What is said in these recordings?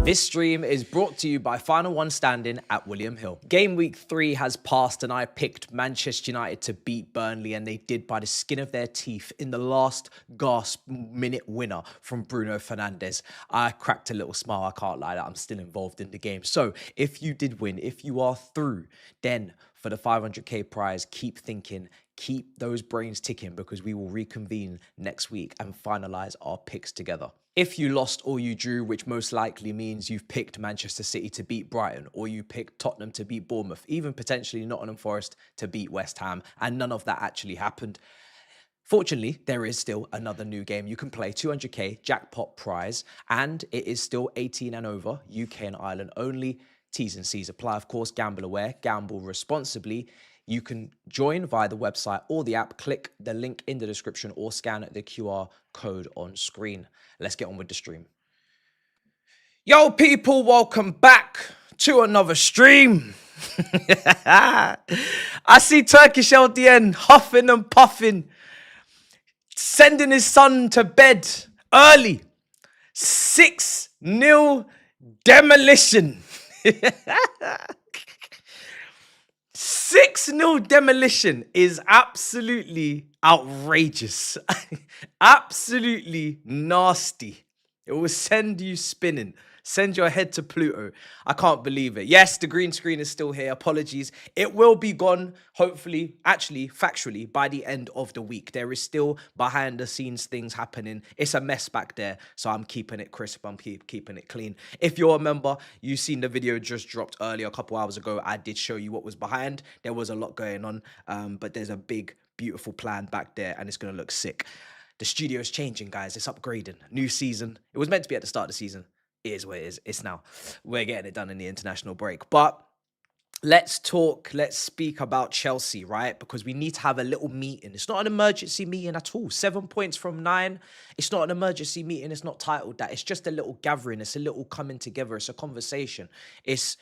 This stream is brought to you by Final One Standing at William Hill. Game week 3 has passed and I picked Manchester United to beat Burnley, and they did by the skin of their teeth in the last gasp minute winner from Bruno Fernandes. I cracked a little smile, I can't lie, that I'm still involved in the game. So if you did win, if you are through, then for the 500k prize, keep thinking, keep those brains ticking, because we will reconvene next week and finalize our picks together. If you lost or you drew, which most likely means you've picked Manchester City to beat Brighton, or you picked Tottenham to beat Bournemouth, even potentially Nottingham Forest to beat West Ham, and none of that actually happened, fortunately, there is still another new game you can play, 200k jackpot prize, and it is still 18 and over, UK and Ireland only. T's and C's apply, of course. Gamble aware, gamble responsibly. You can join via the website or the app. Click the link in the description or scan the QR code on screen. Let's get on with the stream. Yo, people, welcome back to another stream. I see Turkish LDN huffing and puffing, sending his son to bed early. 6-0 demolition. 6-0 demolition is absolutely outrageous. Absolutely nasty. It will send you spinning. Send your head to Pluto. I can't believe it. Yes, the green screen is still here. Apologies. It will be gone, hopefully, actually, factually, by the end of the week. There is still behind the scenes things happening. It's a mess back there, so I'm keeping it crisp. I'm keeping it clean. If you're a member, you've seen the video just dropped earlier, a couple hours ago. I did show you what was behind. There was a lot going on, but there's a big, beautiful plan back there, and it's going to look sick. The studio is changing, guys. It's upgrading. New season. It was meant to be at the start of the season. It is what it is. It's now. We're getting it done in the international break. But let's speak about Chelsea, right? Because we need to have a little meeting. It's not an emergency meeting at all. 7 points from 9. It's not an emergency meeting. It's not titled that. It's just a little gathering. It's a little coming together. It's a conversation. It's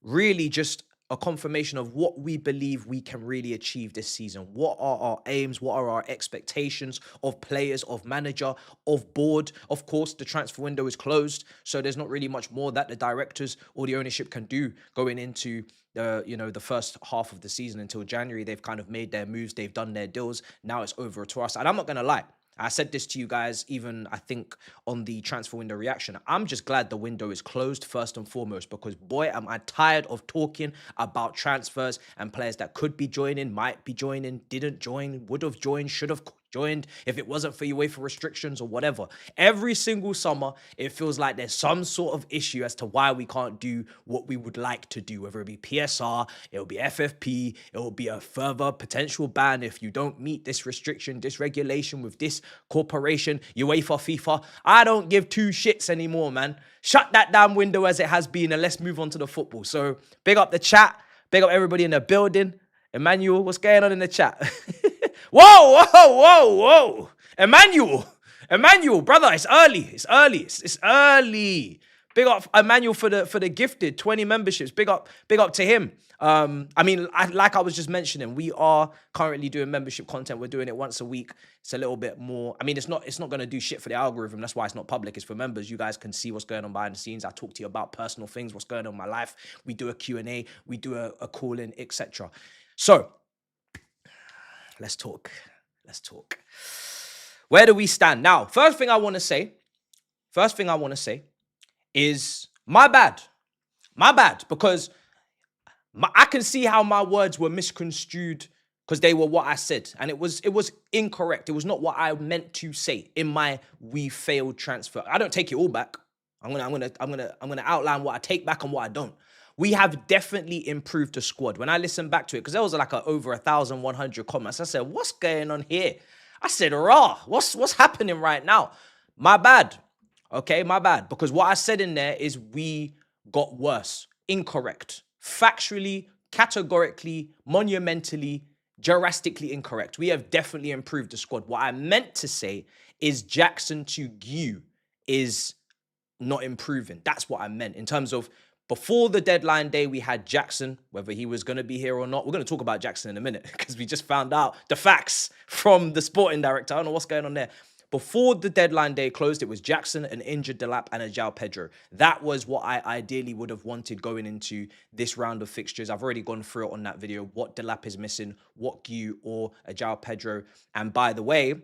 really just a confirmation of what we believe we can really achieve this season. What are our aims? What are our expectations of players, of manager, of board? Of course, the transfer window is closed, so there's not really much more that the directors or the ownership can do going into the first half of the season until January. They've kind of made their moves. They've done their deals. Now it's over to us. And I'm not going to lie. I said this to you guys, even I think on the transfer window reaction. I'm just glad the window is closed first and foremost, because boy, am I tired of talking about transfers and players that could be joining, might be joining, didn't join, would have joined, should have joined if it wasn't for UEFA restrictions or whatever. Every single summer, it feels like there's some sort of issue as to why we can't do what we would like to do, whether it be PSR, it'll be FFP, it'll be a further potential ban if you don't meet this restriction, this regulation with this corporation, UEFA, FIFA. I don't give two shits anymore, man. Shut that damn window as it has been and let's move on to the football. So big up the chat, big up everybody in the building. Emmanuel, what's going on in the chat? Whoa. Emmanuel, brother, it's early. Big up Emmanuel for the gifted 20 memberships. Big up to him. Like I was just mentioning, we are currently doing membership content. We're doing it once a week. It's a little bit more. I mean, it's not going to do shit for the algorithm. That's why it's not public. It's for members. You guys can see what's going on behind the scenes. I talk to you about personal things, what's going on in my life. We do a Q&A. We do a call-in, etc. So let's talk. Where do we stand? Now, first thing I want to say is my bad, because I can see how my words were misconstrued because they were what I said, and it was incorrect. It was not what I meant to say in my "we failed" transfer. I don't take it all back. I'm gonna outline what I take back and what I don't. We have definitely improved the squad. When I listened back to it, because there was like over 1,100 comments, I said, "What's going on here?" I said, "Raw, what's happening right now?" My bad. Okay, my bad. Because what I said in there is we got worse. Incorrect. Factually, categorically, monumentally, drastically incorrect. We have definitely improved the squad. What I meant to say is Jackson to Gu is not improving. That's what I meant in terms of before the deadline day, we had Jackson, whether he was going to be here or not. We're going to talk about Jackson in a minute because we just found out the facts from the sporting director. I don't know what's going on there. Before the deadline day closed, it was Jackson, an injured Delap, and a João Pedro. That was what I ideally would have wanted going into this round of fixtures. I've already gone through it on that video, what Delap is missing, what Gu or a João Pedro. And by the way,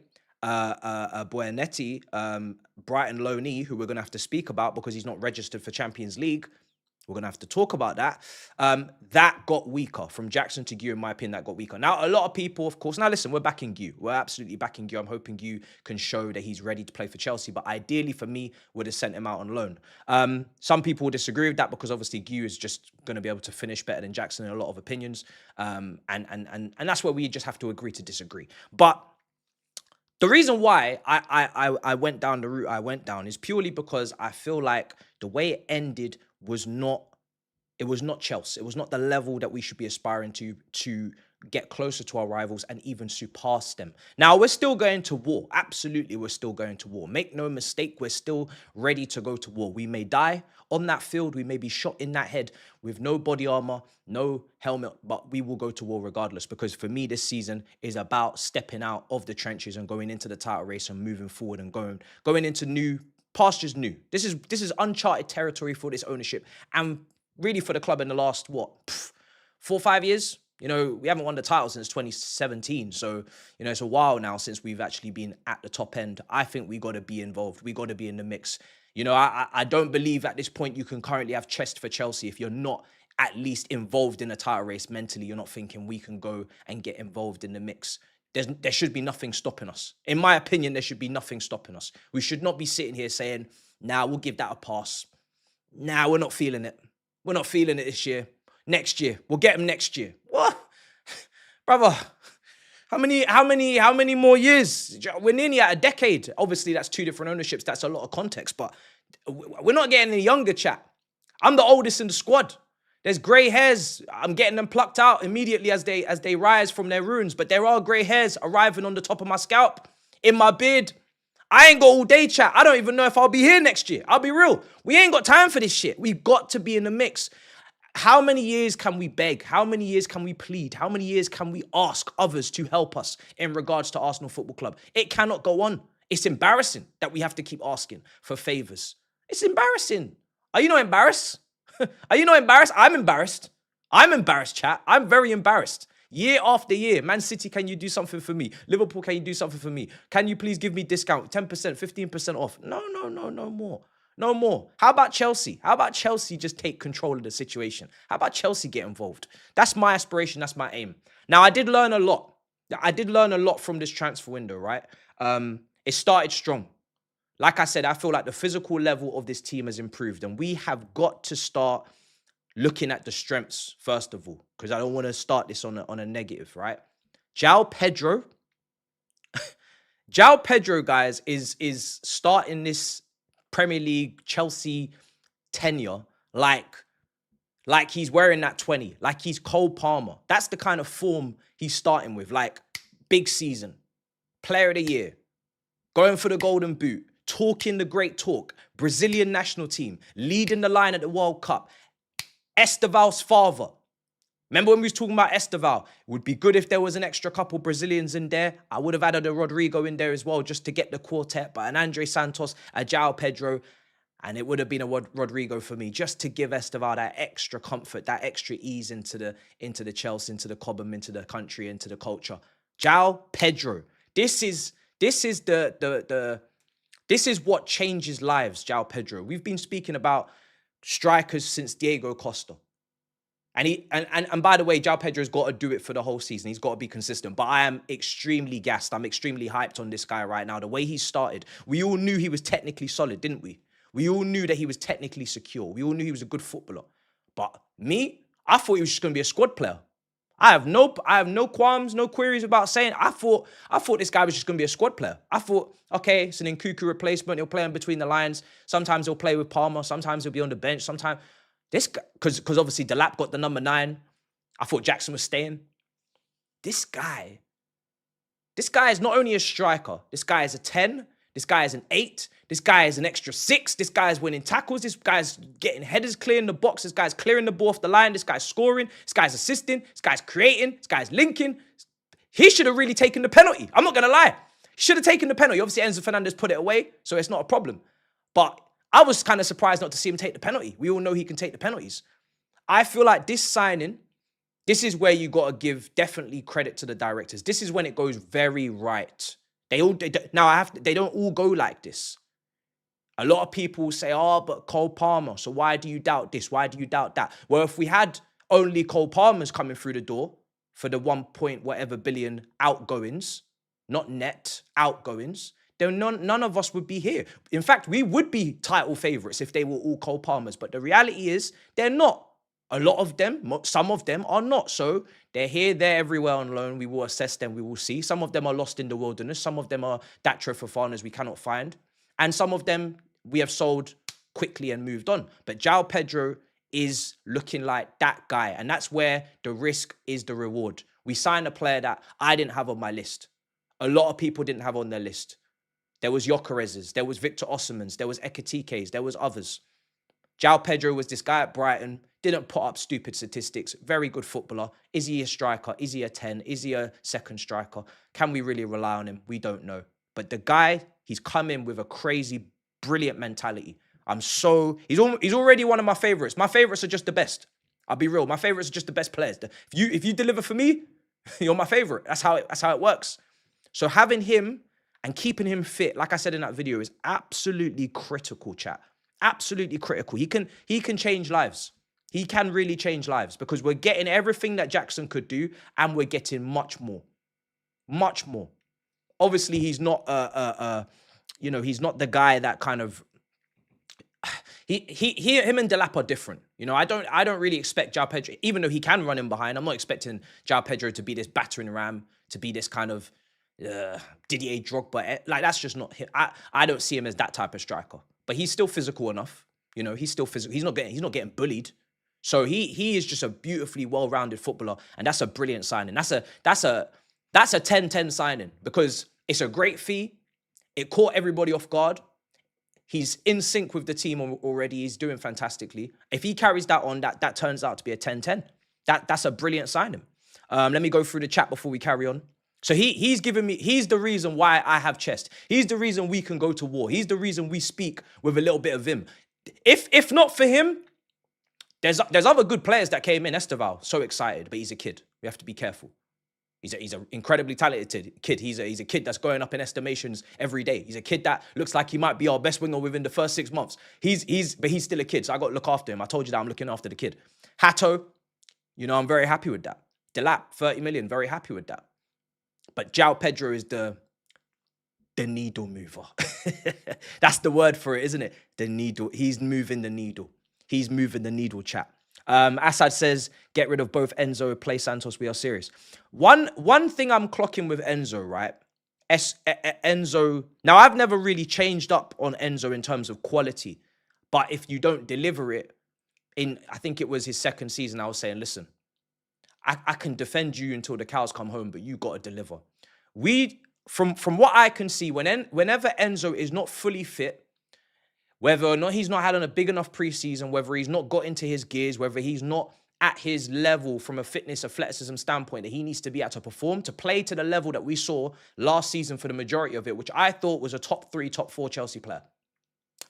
Buenetti, Brighton loanee, who we're going to have to speak about because he's not registered for Champions League. We're going to have to talk about that. That got weaker. From Jackson to Gu, in my opinion, that got weaker. Now, a lot of people, of course, now listen, we're backing Gu. We're absolutely backing Gu. I'm hoping Gu can show that he's ready to play for Chelsea. But ideally, for me, would have sent him out on loan. Some people will disagree with that because obviously Gu is just going to be able to finish better than Jackson in a lot of opinions. And that's where we just have to agree to disagree. But the reason why I went down the route I went down is purely because I feel like the way it ended was not Chelsea. It was not the level that we should be aspiring to get closer to our rivals and even surpass them. Now, we're still going to war. Absolutely, we're still going to war. Make no mistake, we're still ready to go to war. We may die on that field. We may be shot in that head with no body armor, no helmet, but we will go to war regardless, because for me, this season is about stepping out of the trenches and going into the title race and moving forward and going into new pastures new. This is uncharted territory for this ownership and really for the club in the last, 4 or 5 years? You know, we haven't won the title since 2017. So, you know, it's a while now since we've actually been at the top end. I think we got to be involved. We got to be in the mix. You know, I don't believe at this point you can currently have chest for Chelsea if you're not at least involved in a title race mentally. You're not thinking we can go and get involved in the mix. There should be nothing stopping us. In my opinion, there should be nothing stopping us. We should not be sitting here saying, nah, we'll give that a pass. Nah, we're not feeling it. We're not feeling it this year. Next year. We'll get them next year. What? Brother, how many more years? We're nearly at a decade. Obviously, that's 2 different ownerships. That's a lot of context, but we're not getting any younger, chat. I'm the oldest in the squad. There's grey hairs. I'm getting them plucked out immediately as they rise from their ruins. But there are grey hairs arriving on the top of my scalp, in my beard. I ain't got all day, chat. I don't even know if I'll be here next year. I'll be real. We ain't got time for this shit. We've got to be in the mix. How many years can we beg? How many years can we plead? How many years can we ask others to help us in regards to Arsenal Football Club? It cannot go on. It's embarrassing that we have to keep asking for favours. It's embarrassing. Are you not embarrassed? Are you not embarrassed? I'm embarrassed. I'm embarrassed, chat. I'm very embarrassed. Year after year, Man City, can you do something for me? Liverpool, can you do something for me? Can you please give me discount? 10%, 15% off. No more. No more. How about Chelsea? How about Chelsea just take control of the situation? How about Chelsea get involved? That's my aspiration. That's my aim. Now, I did learn a lot. From this transfer window, right? It started strong. Like I said, I feel like the physical level of this team has improved, and we have got to start looking at the strengths first of all, because I don't want to start this on a negative, right? João Pedro, guys, is starting this Premier League Chelsea tenure like he's wearing that 20, like he's Cole Palmer. That's the kind of form he's starting with, like big season, player of the year, going for the golden boot, talking the great talk, Brazilian national team, leading the line at the World Cup, Esteval's father. Remember when we was talking about Esteval? It would be good if there was an extra couple Brazilians in there. I would have added a Rodrigo in there as well just to get the quartet, but an Andre Santos, a João Pedro, and it would have been a Rodrigo for me just to give Esteval that extra comfort, that extra ease into the Chelsea, into the Cobham, into the country, into the culture. João Pedro. This is what changes lives, João Pedro. We've been speaking about strikers since Diego Costa. And by the way, João Pedro's got to do it for the whole season. He's got to be consistent. But I am extremely gassed. I'm extremely hyped on this guy right now. The way he started, we all knew he was technically solid, didn't we? We all knew that he was technically secure. We all knew he was a good footballer. But me, I thought he was just going to be a squad player. I have no qualms, no queries about saying. I thought this guy was just going to be a squad player. I thought, okay, it's an Nkunku replacement. He'll play in between the lines. Sometimes he'll play with Palmer. Sometimes he'll be on the bench. Sometimes this guy, because obviously Delap got the number 9. I thought Jackson was staying. This guy is not only a striker. This guy is a 10. This guy is an 8. This guy is an extra 6. This guy is winning tackles. This guy's getting headers clear in the box. This guy's clearing the ball off the line. This guy's scoring. This guy's assisting. This guy's creating. This guy's linking. He should have really taken the penalty. I'm not going to lie. Should have taken the penalty. Obviously, Enzo Fernandez put it away, so it's not a problem. But I was kind of surprised not to see him take the penalty. We all know he can take the penalties. I feel like this signing, this is where you got to give definitely credit to the directors. This is when it goes very right. They don't all go like this. A lot of people say, oh, but Cole Palmer, so why do you doubt this? Why do you doubt that? Well, if we had only Cole Palmer's coming through the door for the 1 point whatever billion outgoings, not net, outgoings, then none of us would be here. In fact, we would be title favourites if they were all Cole Palmers. But the reality is they're not. A lot of them, some of them are not. So they're here, they're everywhere on loan. We will assess them, we will see. Some of them are lost in the wilderness. Some of them are Datro Fofanas we cannot find. And some of them we have sold quickly and moved on. But João Pedro is looking like that guy. And that's where the risk is the reward. We signed a player that I didn't have on my list. A lot of people didn't have on their list. There was Gyökeres's, there was Victor Osimhen's, there was Ekitike's, there was others. João Pedro was this guy at Brighton, didn't put up stupid statistics, very good footballer. Is he a striker? Is he a 10? Is he a second striker? Can we really rely on him? We don't know. But the guy, he's come in with a crazy, brilliant mentality. He's already one of my favourites. My favourites are just the best. I'll be real. My favourites are just the best players. If you deliver for me, you're my favourite. That's how it works. So having him and keeping him fit, like I said in that video, is absolutely critical, chat. Absolutely critical. He can change lives. He can really change lives because we're getting everything that Jackson could do and we're getting much more. Much more. Obviously, he's not he's not the guy that kind of him and Delap are different. You know, I don't really expect João Pedro, even though he can run in behind, I'm not expecting João Pedro to be this battering ram, to be this kind of Didier Drogba. Like, that's just not him. I don't see him as that type of striker. But he's still physical enough. You know, he's still physical. He's not getting bullied. So he is just a beautifully well-rounded footballer, and that's a brilliant signing. That's a 10-10 signing because it's a great fee. It caught everybody off guard. He's in sync with the team already. He's doing fantastically. If he carries that on, that turns out to be a 10-10. That's a brilliant signing. Let me go through the chat before we carry on. So he's the reason why I have chest. He's the reason we can go to war. He's the reason we speak with a little bit of vim. If not for him, there's other good players that came in. Esteval, so excited, but he's a kid. We have to be careful. He's an incredibly talented kid. He's a kid that's going up in estimations every day. He's a kid that looks like he might be our best winger within the first 6 months. But he's still a kid, so I got to look after him. I told you that I'm looking after the kid. Hato, I'm very happy with that. Delap, 30 million, very happy with that. But João Pedro is the needle mover. That's the word for it, isn't it? The needle. He's moving the needle. He's moving the needle, chat. Assad says, get rid of both Enzo, play Santos, we are serious. One thing I'm clocking with Enzo, right? Enzo, now I've never really changed up on Enzo in terms of quality, but if you don't deliver it, I think it was his second season, I was saying, listen, I can defend you until the cows come home, but you got to deliver. From what I can see, whenever Enzo is not fully fit, whether or not he's not had on a big enough preseason, whether he's not got into his gears, whether he's not at his level from a fitness, athleticism standpoint that he needs to be at to perform, to play to the level that we saw last season for the majority of it, which I thought was a top 3, top 4 Chelsea player.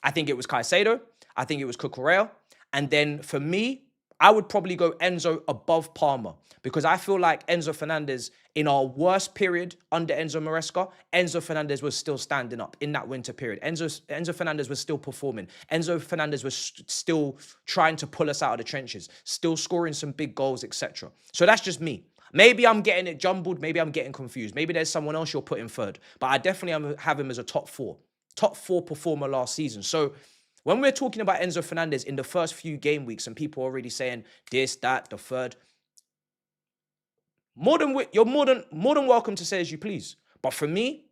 I think it was Caicedo. I think it was Cucurella. And then for me, I would probably go Enzo above Palmer because I feel like Enzo Fernandez, in our worst period under Enzo Maresca, Enzo Fernandez was still standing up in that winter period. Enzo Fernandez was still performing. Enzo Fernandez was still trying to pull us out of the trenches, still scoring some big goals, etc. So that's just me. Maybe I'm getting it jumbled. Maybe I'm getting confused. Maybe there's someone else you're putting third. But I definitely have him as a top 4 performer last season. So when we're talking about Enzo Fernandez in the first few game weeks and people are already saying this, that, the third, you're more than welcome to say as you please. But for me,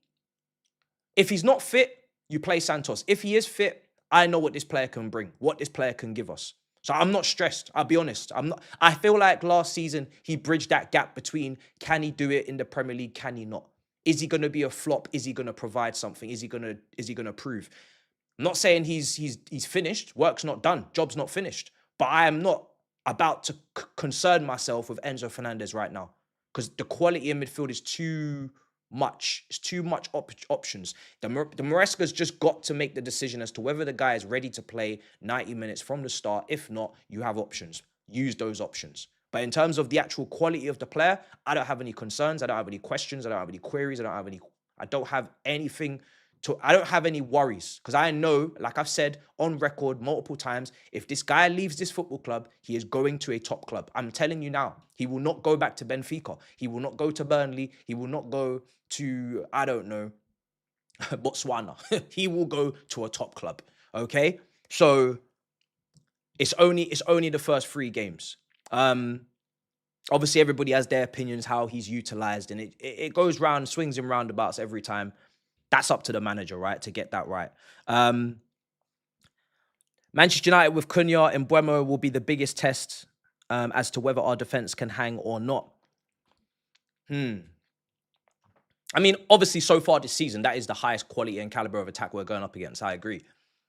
if he's not fit, you play Santos. If he is fit, I know what this player can bring, what this player can give us. So I'm not stressed. I'll be honest. I feel like last season he bridged that gap between can he do it in the Premier League, can he not? Is he going to be a flop? Is he going to provide something? Is he going to prove? I'm not saying he's finished. Work's not done. Job's not finished. But I am not about to concern myself with Enzo Fernandez right now because the quality in midfield is too much. It's too much options. The Maresca's just got to make the decision as to whether the guy is ready to play 90 minutes from the start. If not, you have options. Use those options. But in terms of the actual quality of the player, I don't have any concerns. I don't have any questions. I don't have any queries. I don't have anything I don't have any worries, because I know, like I've said on record multiple times, if this guy leaves this football club, he is going to a top club. I'm telling you now, he will not go back to Benfica. He will not go to Burnley. He will not go to, I don't know, Botswana. He will go to a top club. Okay? So it's only the first 3 games. Obviously, everybody has their opinions how he's utilized, and it goes round, swings and roundabouts every time. That's up to the manager, right, to get that right. Manchester United with Cunha and Mbeumo will be the biggest test as to whether our defense can hang or not. I mean, obviously, so far this season, that is the highest quality and caliber of attack we're going up against. I agree.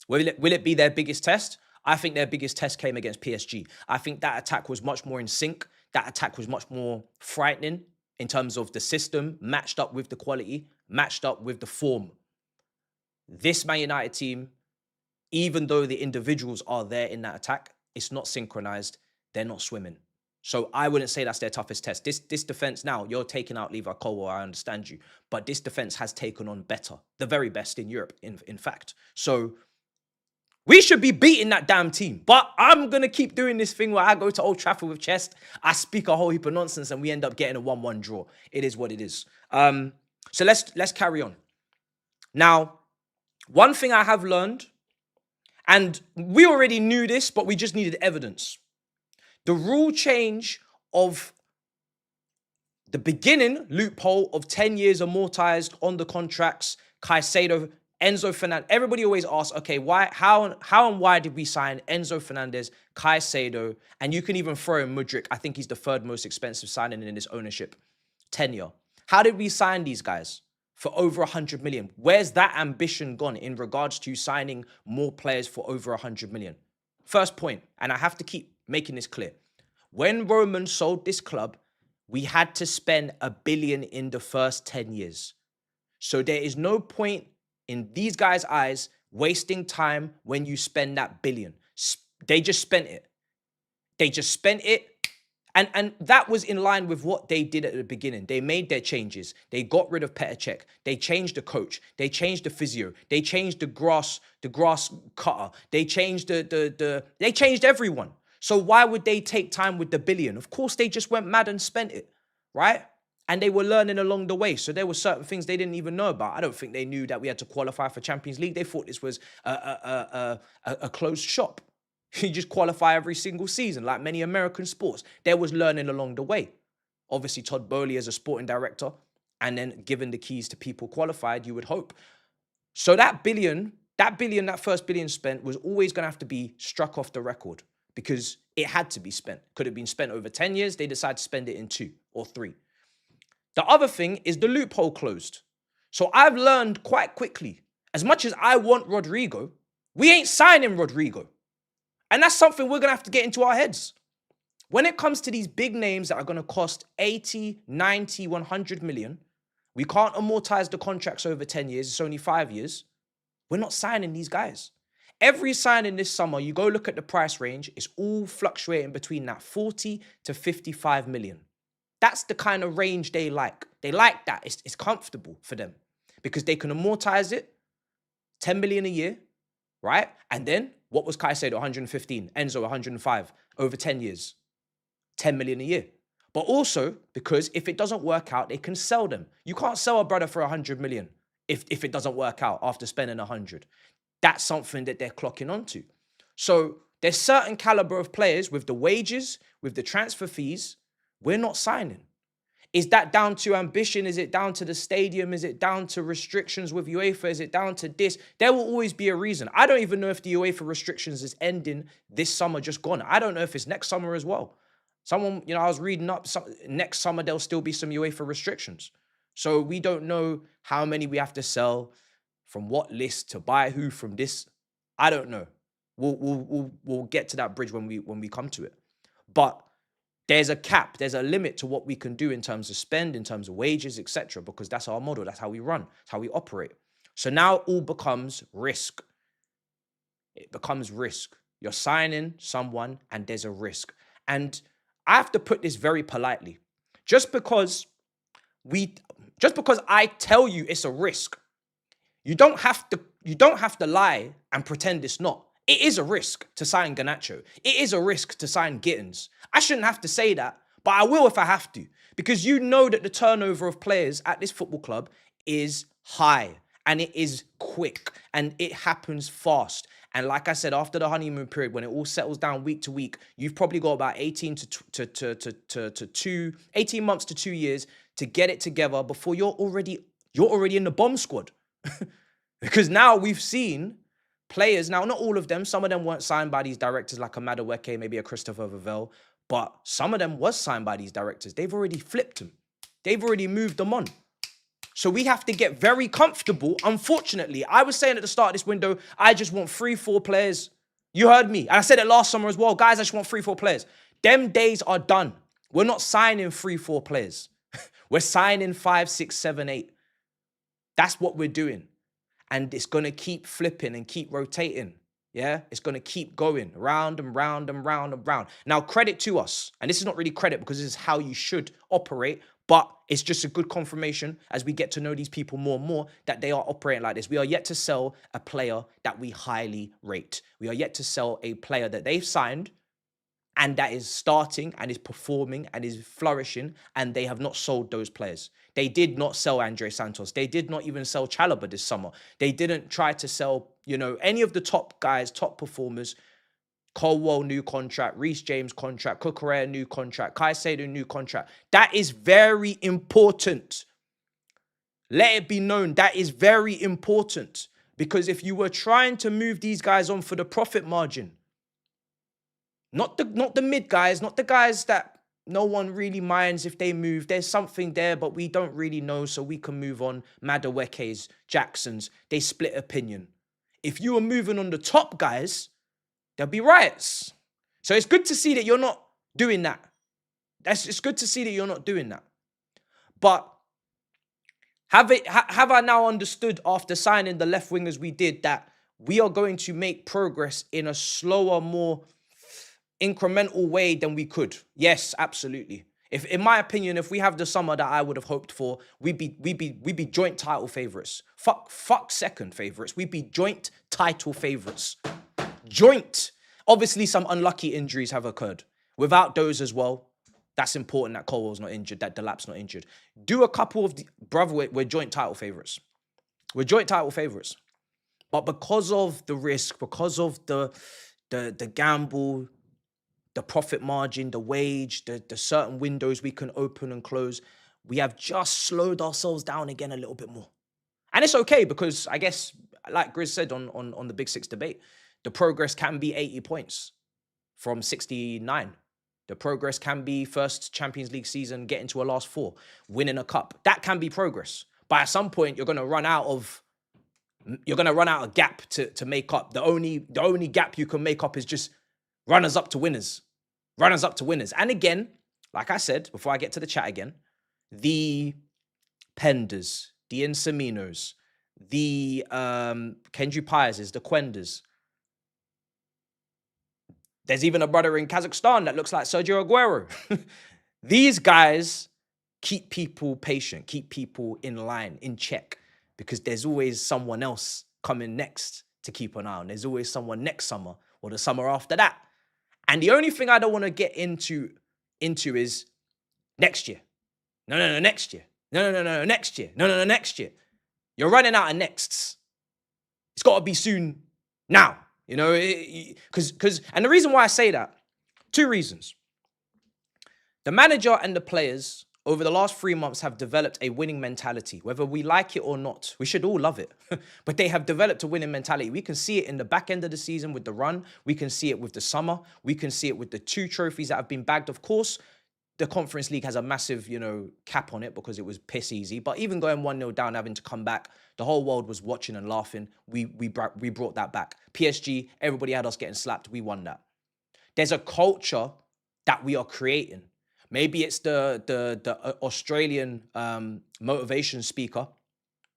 Will it be their biggest test? I think their biggest test came against PSG. I think that attack was much more in sync. That attack was much more frightening in terms of the system, matched up with the quality, matched up with the form. This Man United team, even though the individuals are there in that attack, it's not synchronized. They're not swimming. So I wouldn't say that's their toughest test. This defense now, you're taking out Levi Colwell, I understand you. But this defense has taken on better, the very best in Europe, in fact. So we should be beating that damn team. But I'm going to keep doing this thing where I go to Old Trafford with chest, I speak a whole heap of nonsense, and we end up getting a 1-1 draw. It is what it is. So let's carry on. Now, one thing I have learned, and we already knew this, but we just needed evidence. The rule change of the beginning loophole of 10 years amortized on the contracts, Caicedo, Enzo Fernandez. Everybody always asks, okay, why, how and why did we sign Enzo Fernandez, Caicedo, and you can even throw in Mudryk. I think he's the 3rd most expensive signing in this ownership tenure. How did we sign these guys for over 100 million? Where's that ambition gone in regards to signing more players for over 100 million? First point, and I have to keep making this clear. When Roman sold this club, we had to spend $1 billion in the first 10 years. So there is no point in these guys' eyes wasting time when you spend that $1 billion. They just spent it. And that was in line with what they did at the beginning. They made their changes. They got rid of Petr Cech. They changed the coach. They changed the physio. They changed the grass cutter. They changed they changed everyone. So why would they take time with the $1 billion? Of course, they just went mad and spent it, right? And they were learning along the way. So there were certain things they didn't even know about. I don't think they knew that we had to qualify for Champions League. They thought this was a closed shop. You just qualify every single season, like many American sports. There was learning along the way. Obviously, Todd Bowley as a sporting director, and then given the keys to people qualified, you would hope. So that first billion spent was always going to have to be struck off the record because it had to be spent. Could have been spent over 10 years. They decided to spend it in 2 or 3. The other thing is the loophole closed. So I've learned quite quickly, as much as I want Rodrigo, we ain't signing Rodrigo. And that's something we're going to have to get into our heads. When it comes to these big names that are going to cost 80, 90, 100 million, we can't amortize the contracts over 10 years. It's only 5 years. We're not signing these guys. Every signing this summer, you go look at the price range, it's all fluctuating between that 40 to 55 million. That's the kind of range they like. They like that. It's comfortable for them because they can amortize it, 10 million a year, right? And then what was Caicedo? 115, Enzo 105 over 10 years, 10 million a year. But also because if it doesn't work out, they can sell them. You can't sell a brother for 100 million if it doesn't work out after spending 100. That's something that they're clocking onto. So there's certain caliber of players with the wages, with the transfer fees, we're not signing. Is that down to ambition? Is it down to the stadium? Is it down to restrictions with UEFA? Is it down to this? There will always be a reason. I don't even know if the UEFA restrictions is ending this summer, just gone. I don't know if it's next summer as well. Someone, I was reading up, next summer there'll still be some UEFA restrictions. So we don't know how many we have to sell, from what list, to buy who from this. I don't know. We'll get to that bridge when we come to it. But There's a cap, there's a limit to what we can do in terms of spend, in terms of wages, etc. Because that's our model, that's how we run, that's how we operate. So now all becomes risk. It becomes risk. You're signing someone and there's a risk. And I have to put this very politely. Just because I tell you it's a risk, you don't have to lie and pretend it's not. It is a risk to sign Garnacho. It is a risk to sign Gittins. I shouldn't have to say that, but I will if I have to. Because you know that the turnover of players at this football club is high and it is quick and it happens fast. And like I said, after the honeymoon period, when it all settles down week to week, you've probably got about 18 months to 2 years to get it together before you're already in the bomb squad. Because now we've seen players, now not all of them, some of them weren't signed by these directors like a Madueke, maybe a Christopher Vavell, but some of them was signed by these directors. They've already flipped them. They've already moved them on. So we have to get very comfortable. Unfortunately, I was saying at the start of this window, I just want 3-4 players. You heard me. And I said it last summer as well. Guys, I just want 3-4 players. Them days are done. We're not signing 3-4 players. We're signing 5, 6, 7, 8. That's what we're doing. And it's going to keep flipping and keep rotating. Yeah, it's going to keep going round and round and round and round. Now, credit to us. And this is not really credit because this is how you should operate. But it's just a good confirmation as we get to know these people more and more that they are operating like this. We are yet to sell a player that we highly rate. We are yet to sell a player that they've signed and that is starting and is performing and is flourishing, and they have not sold those players. They did not sell Andre Santos. They did not even sell Chalobah this summer. They didn't try to sell, any of the top guys, top performers. Colwell, new contract. Reece James, contract. Cucurella, new contract. Caicedo, new contract. That is very important. Let it be known that is very important. Because if you were trying to move these guys on for the profit margin, not the mid guys, not the guys that no one really minds if they move. There's something there, but we don't really know, so we can move on. Madueke's, Jackson's, they split opinion. If you were moving on the top guys, there'll be riots. So it's good to see that you're not doing that. It's good to see that you're not doing that. But have I now understood after signing the left wingers we did that we are going to make progress in a slower, more incremental way than we could? Yes, absolutely. If, in my opinion, if we have the summer that I would have hoped for, we'd be joint title favorites. Fuck second favorites. We'd be joint title favorites. Joint. Obviously, some unlucky injuries have occurred. Without those as well, that's important that Colwell's not injured, that Delap's not injured. Do a couple of we're joint title favorites. We're joint title favorites. But because of the risk, because of the gamble, the profit margin, the wage, the certain windows we can open and close, we have just slowed ourselves down again a little bit more. And it's okay because I guess, like Grizz said on the Big Six debate, the progress can be 80 points from 69. The progress can be first Champions League season, getting to a last four, winning a cup. That can be progress. But at some point, you're going to run out of gap to make up. The only gap you can make up is just runners up to winners. Runners up to winners. And again, like I said, before I get to the chat again, the Penders, the Insaminos, the Kendry Piazes, the Quenders. There's even a brother in Kazakhstan that looks like Sergio Aguero. These guys keep people patient, keep people in line, in check, because there's always someone else coming next to keep an eye on. There's always someone next summer or the summer after that. And the only thing I don't want to get into is next year. No, next year. No, next year. No, next year. You're running out of nexts. It's got to be soon now. You know, because and the reason why I say that, two reasons. The manager and the players over the last 3 months have developed a winning mentality, whether we like it or not. We should all love it, but they have developed a winning mentality. We can see it in the back end of the season with the run. We can see it with the summer. We can see it with the 2 trophies that have been bagged. Of course, the Conference League has a massive, cap on it because it was piss easy. But even going 1-0 down, having to come back, the whole world was watching and laughing. We brought that back. PSG, everybody had us getting slapped. We won that. There's a culture that we are creating. Maybe it's the Australian motivation speaker.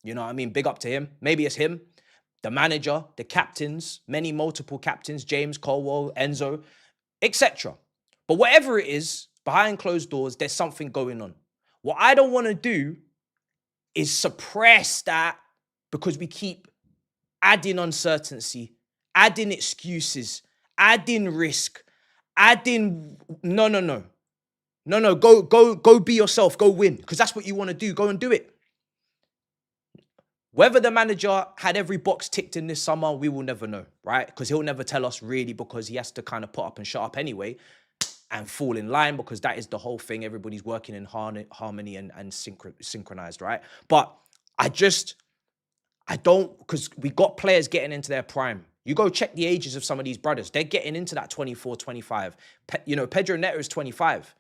You know what I mean? Big up to him. Maybe it's him, the manager, the captains, multiple captains, James, Colwell, Enzo, etc. But whatever it is, behind closed doors, there's something going on. What I don't want to do is suppress that because we keep adding uncertainty, adding excuses, adding risk, adding no, go be yourself, go win, because that's what you want to do. Go and do it. Whether the manager had every box ticked in this summer, we will never know, right? Because he'll never tell us really, because he has to kind of put up and shut up anyway and fall in line, because that is the whole thing. Everybody's working in harmony and synchronized, right? But I don't, because we got players getting into their prime. You go check the ages of some of these brothers. They're getting into that 24, 25. Pedro Neto is 25.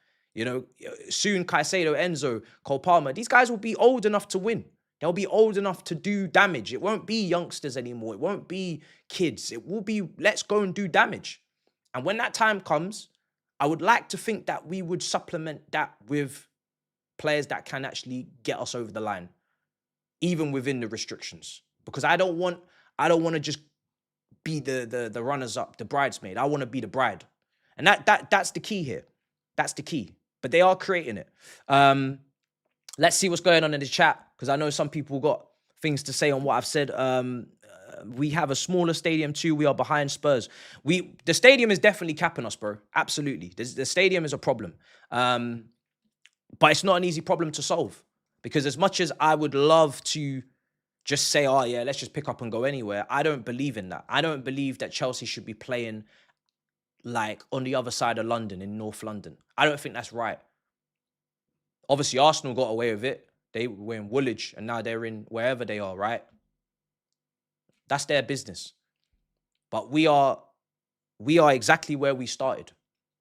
Soon Caicedo, Enzo, Cole Palmer, these guys will be old enough to win. They'll be old enough to do damage. It won't be youngsters anymore. It won't be kids. It will be, let's go and do damage. And when that time comes, I would like to think that we would supplement that with players that can actually get us over the line, even within the restrictions. Because I don't want to just be the runners-up, the bridesmaid. I want to be the bride. And that's the key here. That's the key. But they are creating it. Let's see what's going on in the chat, because I know some people got things to say on what I've said. We have a smaller stadium too. We are behind Spurs. The stadium is definitely capping us, bro. Absolutely. The stadium is a problem. But it's not an easy problem to solve, because as much as I would love to just say, oh yeah, let's just pick up and go anywhere, I don't believe in that. I don't believe that Chelsea should be playing like on the other side of London, in North London. I don't think that's right. Obviously, Arsenal got away with it. They were in Woolwich, and now they're in wherever they are, right? That's their business. But we are exactly where we started.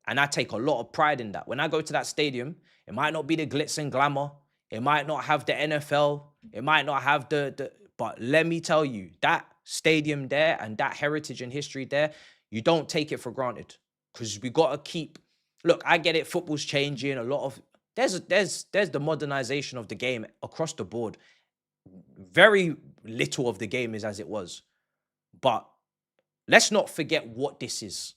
And I take a lot of pride in that. When I go to that stadium, it might not be the glitz and glamour. It might not have the NFL. It might not have but let me tell you, that stadium there and that heritage and history there, you don't take it for granted. Because we got to keep... Look, I get it. Football's changing. A lot of... There's the modernization of the game across the board. Very little of the game is as it was. But let's not forget what this is.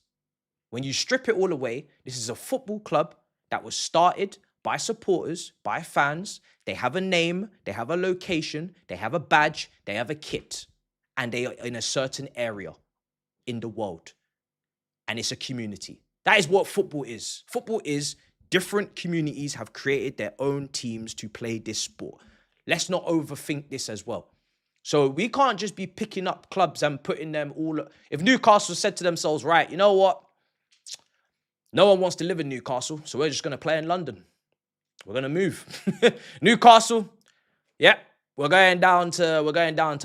When you strip it all away, this is a football club that was started by supporters, by fans. They have a name, they have a location, they have a badge, they have a kit, and they are in a certain area in the world. And it's a community. That is what football is. Football is... Different communities have created their own teams to play this sport. Let's not overthink this as well. So we can't just be picking up clubs and putting them all... If Newcastle said to themselves, right, you know what? No one wants to live in Newcastle, so we're just going to play in London. We're going to move. Newcastle, yeah, we're going down to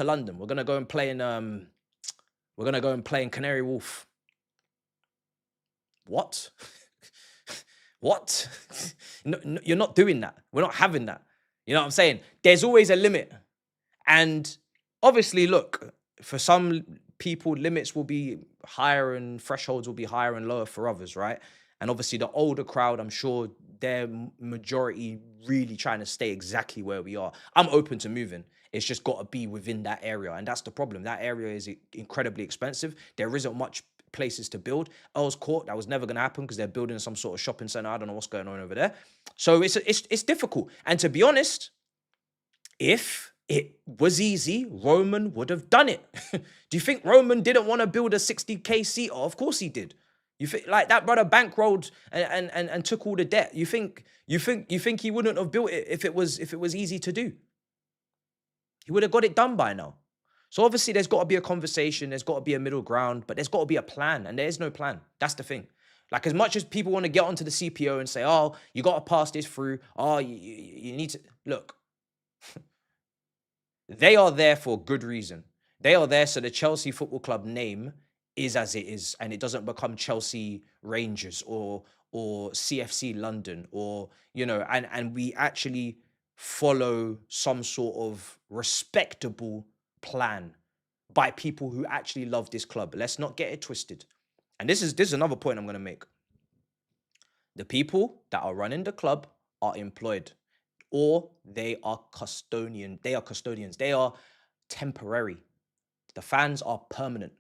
London. We're going to go and play in Canary Wharf. What? What? No, you're not doing that. We're not having that. You know what I'm saying? There's always a limit. And obviously, look, for some people, limits will be higher and thresholds will be higher and lower for others, right? And obviously, the older crowd, I'm sure their majority really trying to stay exactly where we are. I'm open to moving. It's just got to be within that area. And that's the problem. That area is incredibly expensive. There isn't much places to build. Earls Court, that was never going to happen because they're building some sort of shopping center. I don't know what's going on over there. So it's difficult. And to be honest, if it was easy, Roman would have done it. Do you think Roman didn't want to build a 60k seater? Of course he did. You think like that brother bankrolled and took all the debt? You think he wouldn't have built it if it was easy to do? He would have got it done by now. So obviously there's got to be a conversation, there's got to be a middle ground, but there's got to be a plan, and there is no plan. That's the thing. Like, as much as people want to get onto the CPO and say, oh, you got to pass this through, oh, you need to... Look, they are there for good reason. They are there so the Chelsea Football Club name is as it is, and it doesn't become Chelsea Rangers or CFC London, or, you know, and we actually follow some sort of respectable plan by people who actually love this club. Let's not get it twisted. And this is another point I'm going to make. The people that are running the club are employed, or they are custodian. They are custodians. They are temporary. The fans are permanent.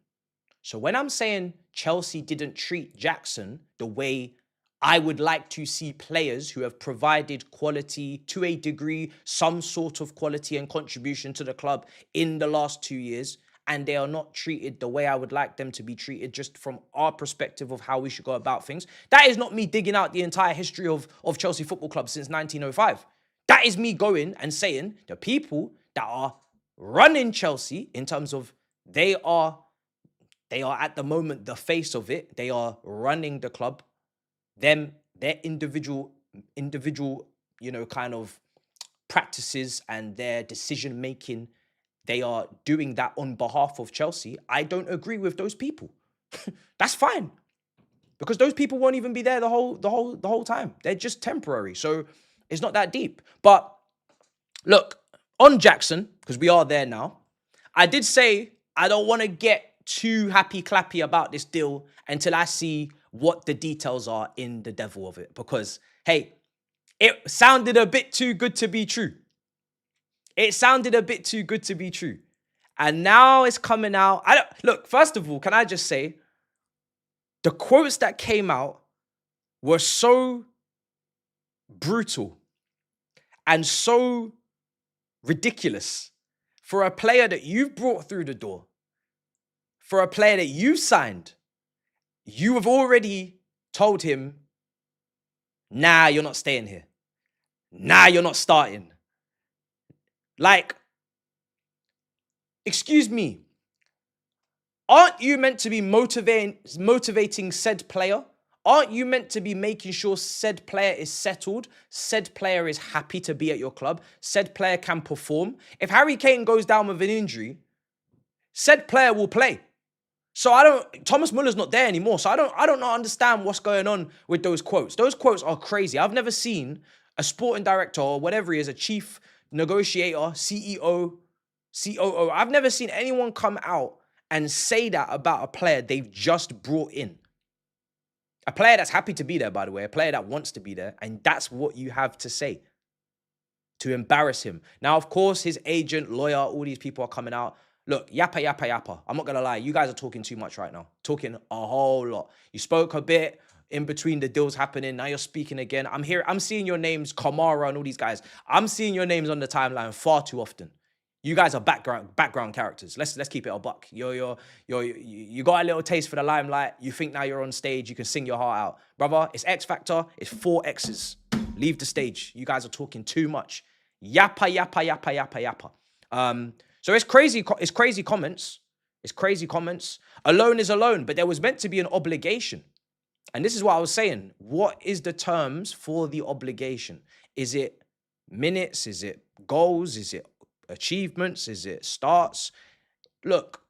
So when I'm saying Chelsea didn't treat Jackson the way I would like to see players who have provided quality to a degree, some sort of quality and contribution to the club in the last 2 years, and they are not treated the way I would like them to be treated just from our perspective of how we should go about things. That is not me digging out the entire history of Chelsea Football Club since 1905. That is me going and saying the people that are running Chelsea in terms of they are at the moment the face of it. They are running the club. Their individual, kind of practices and their decision making, they are doing that on behalf of Chelsea. I don't agree with those people. That's fine, because those people won't even be there the whole time. They're just temporary, so it's not that deep. But look, on Jackson, because we are there now, I did say I don't want to get too happy clappy about this deal until I see what the details are in the devil of it. Because, hey, it sounded a bit too good to be true. It sounded a bit too good to be true. And now it's coming out. Look, first of all, can I just say, the quotes that came out were so brutal and so ridiculous for a player that you've brought through the door, for a player that you signed. You have already told him, nah, you're not staying here. Nah, you're not starting. Like, excuse me, aren't you meant to be motivating said player? Aren't you meant to be making sure said player is settled, said player is happy to be at your club, said player can perform? If Harry Kane goes down with an injury, said player will play. So Thomas Muller's not there anymore. So I don't not understand what's going on with those quotes. Those quotes are crazy. I've never seen a sporting director or whatever he is, a chief negotiator, CEO, COO. I've never seen anyone come out and say that about a player they've just brought in. A player that's happy to be there, by the way, a player that wants to be there. And that's what you have to say to embarrass him. Now, of course, his agent, lawyer, all these people are coming out. Look, yappa. I'm not going to lie. You guys are talking too much right now. Talking a whole lot. You spoke a bit in between the deals happening. Now you're speaking again. I'm seeing your names, Kamara and all these guys. I'm seeing your names on the timeline far too often. You guys are background characters. Let's keep it a buck. You got a little taste for the limelight. You think now you're on stage, you can sing your heart out. Brother, it's X Factor. It's 4 X's. Leave the stage. You guys are talking too much. Yappa. So it's crazy comments. It's crazy comments. A loan is a loan, but there was meant to be an obligation. And this is what I was saying. What is the terms for the obligation? Is it minutes? Is it goals? Is it achievements? Is it starts? Look,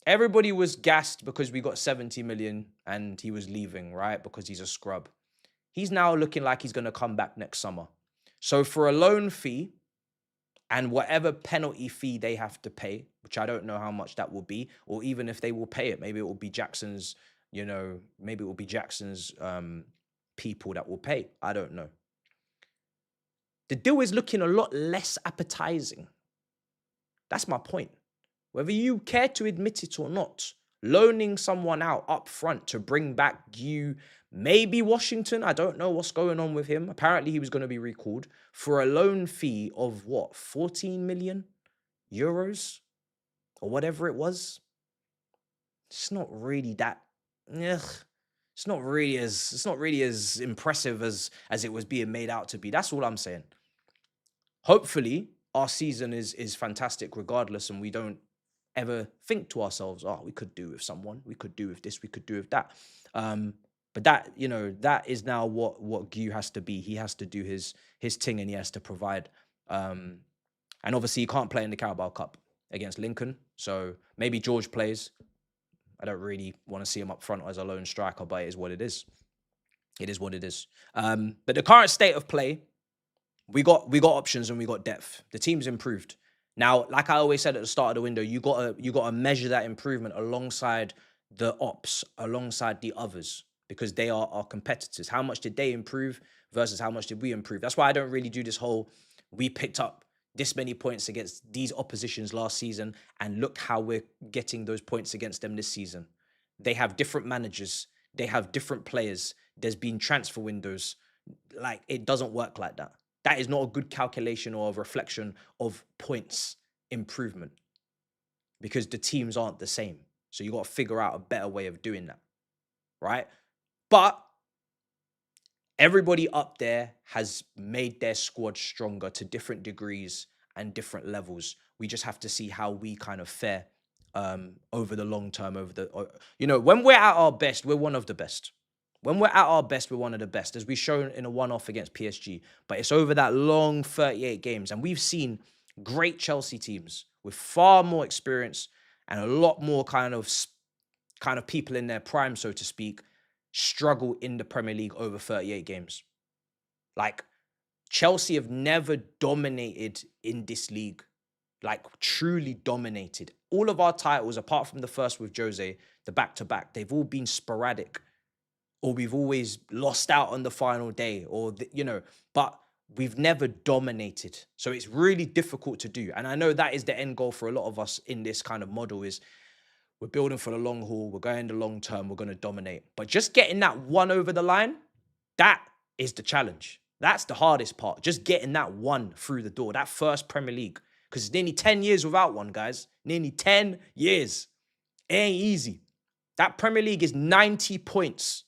everybody was gassed because we got 70 million and he was leaving, right? Because he's a scrub. He's now looking like he's going to come back next summer. So for a loan fee, and whatever penalty fee they have to pay, which I don't know how much that will be, or even if they will pay it, maybe it will be Jackson's, people that will pay. I don't know. The deal is looking a lot less appetizing. That's my point. Whether you care to admit it or not, loaning someone out up front to bring back maybe Washington, I don't know what's going on with him. Apparently he was going to be recalled for a loan fee of 14 million euros or whatever it was. It's not really that. It's not really as impressive as it was being made out to be. That's all I'm saying. Hopefully our season is fantastic regardless, and we don't ever think to ourselves, oh, we could do with someone, we could do with this, we could do with that. But that, that is now what Gu has to be. He has to do his thing and he has to provide. And obviously he can't play in the Carabao Cup against Lincoln. So maybe George plays. I don't really want to see him up front as a lone striker, but it is what it is. It is what it is. But the current state of play, we got options and we got depth. The team's improved. Now, like I always said at the start of the window, you got to measure that improvement alongside the ops, alongside the others. because they are our competitors. How much did they improve versus how much did we improve? That's why I don't really do this whole, we picked up this many points against these oppositions last season and look how we're getting those points against them this season. They have different managers. They have different players. There's been transfer windows. Like, it doesn't work like that. That is not a good calculation or a reflection of points improvement, because the teams aren't the same. So you got to figure out a better way of doing that, right? But everybody up there has made their squad stronger to different degrees and different levels. We just have to see how we kind of fare over the long term, when we're at our best, we're one of the best. When we're at our best, we're one of the best, as we've shown in a one-off against PSG. But it's over that long 38 games. And we've seen great Chelsea teams with far more experience and a lot more kind of people in their prime, so to speak, struggle in the Premier League over 38 games. Like, Chelsea have never dominated in this league, like truly dominated. All of our titles, apart from the first with Jose, the back-to-back, they've all been sporadic, or we've always lost out on the final day, but we've never dominated. So it's really difficult to do. And I know that is the end goal for a lot of us in this kind of model, is we're building for the long haul. We're going the long term. We're going to dominate. But just getting that one over the line, that is the challenge. That's the hardest part. Just getting that one through the door, that first Premier League. Because it's nearly 10 years without one, guys. Nearly 10 years. It ain't easy. That Premier League is 90 points.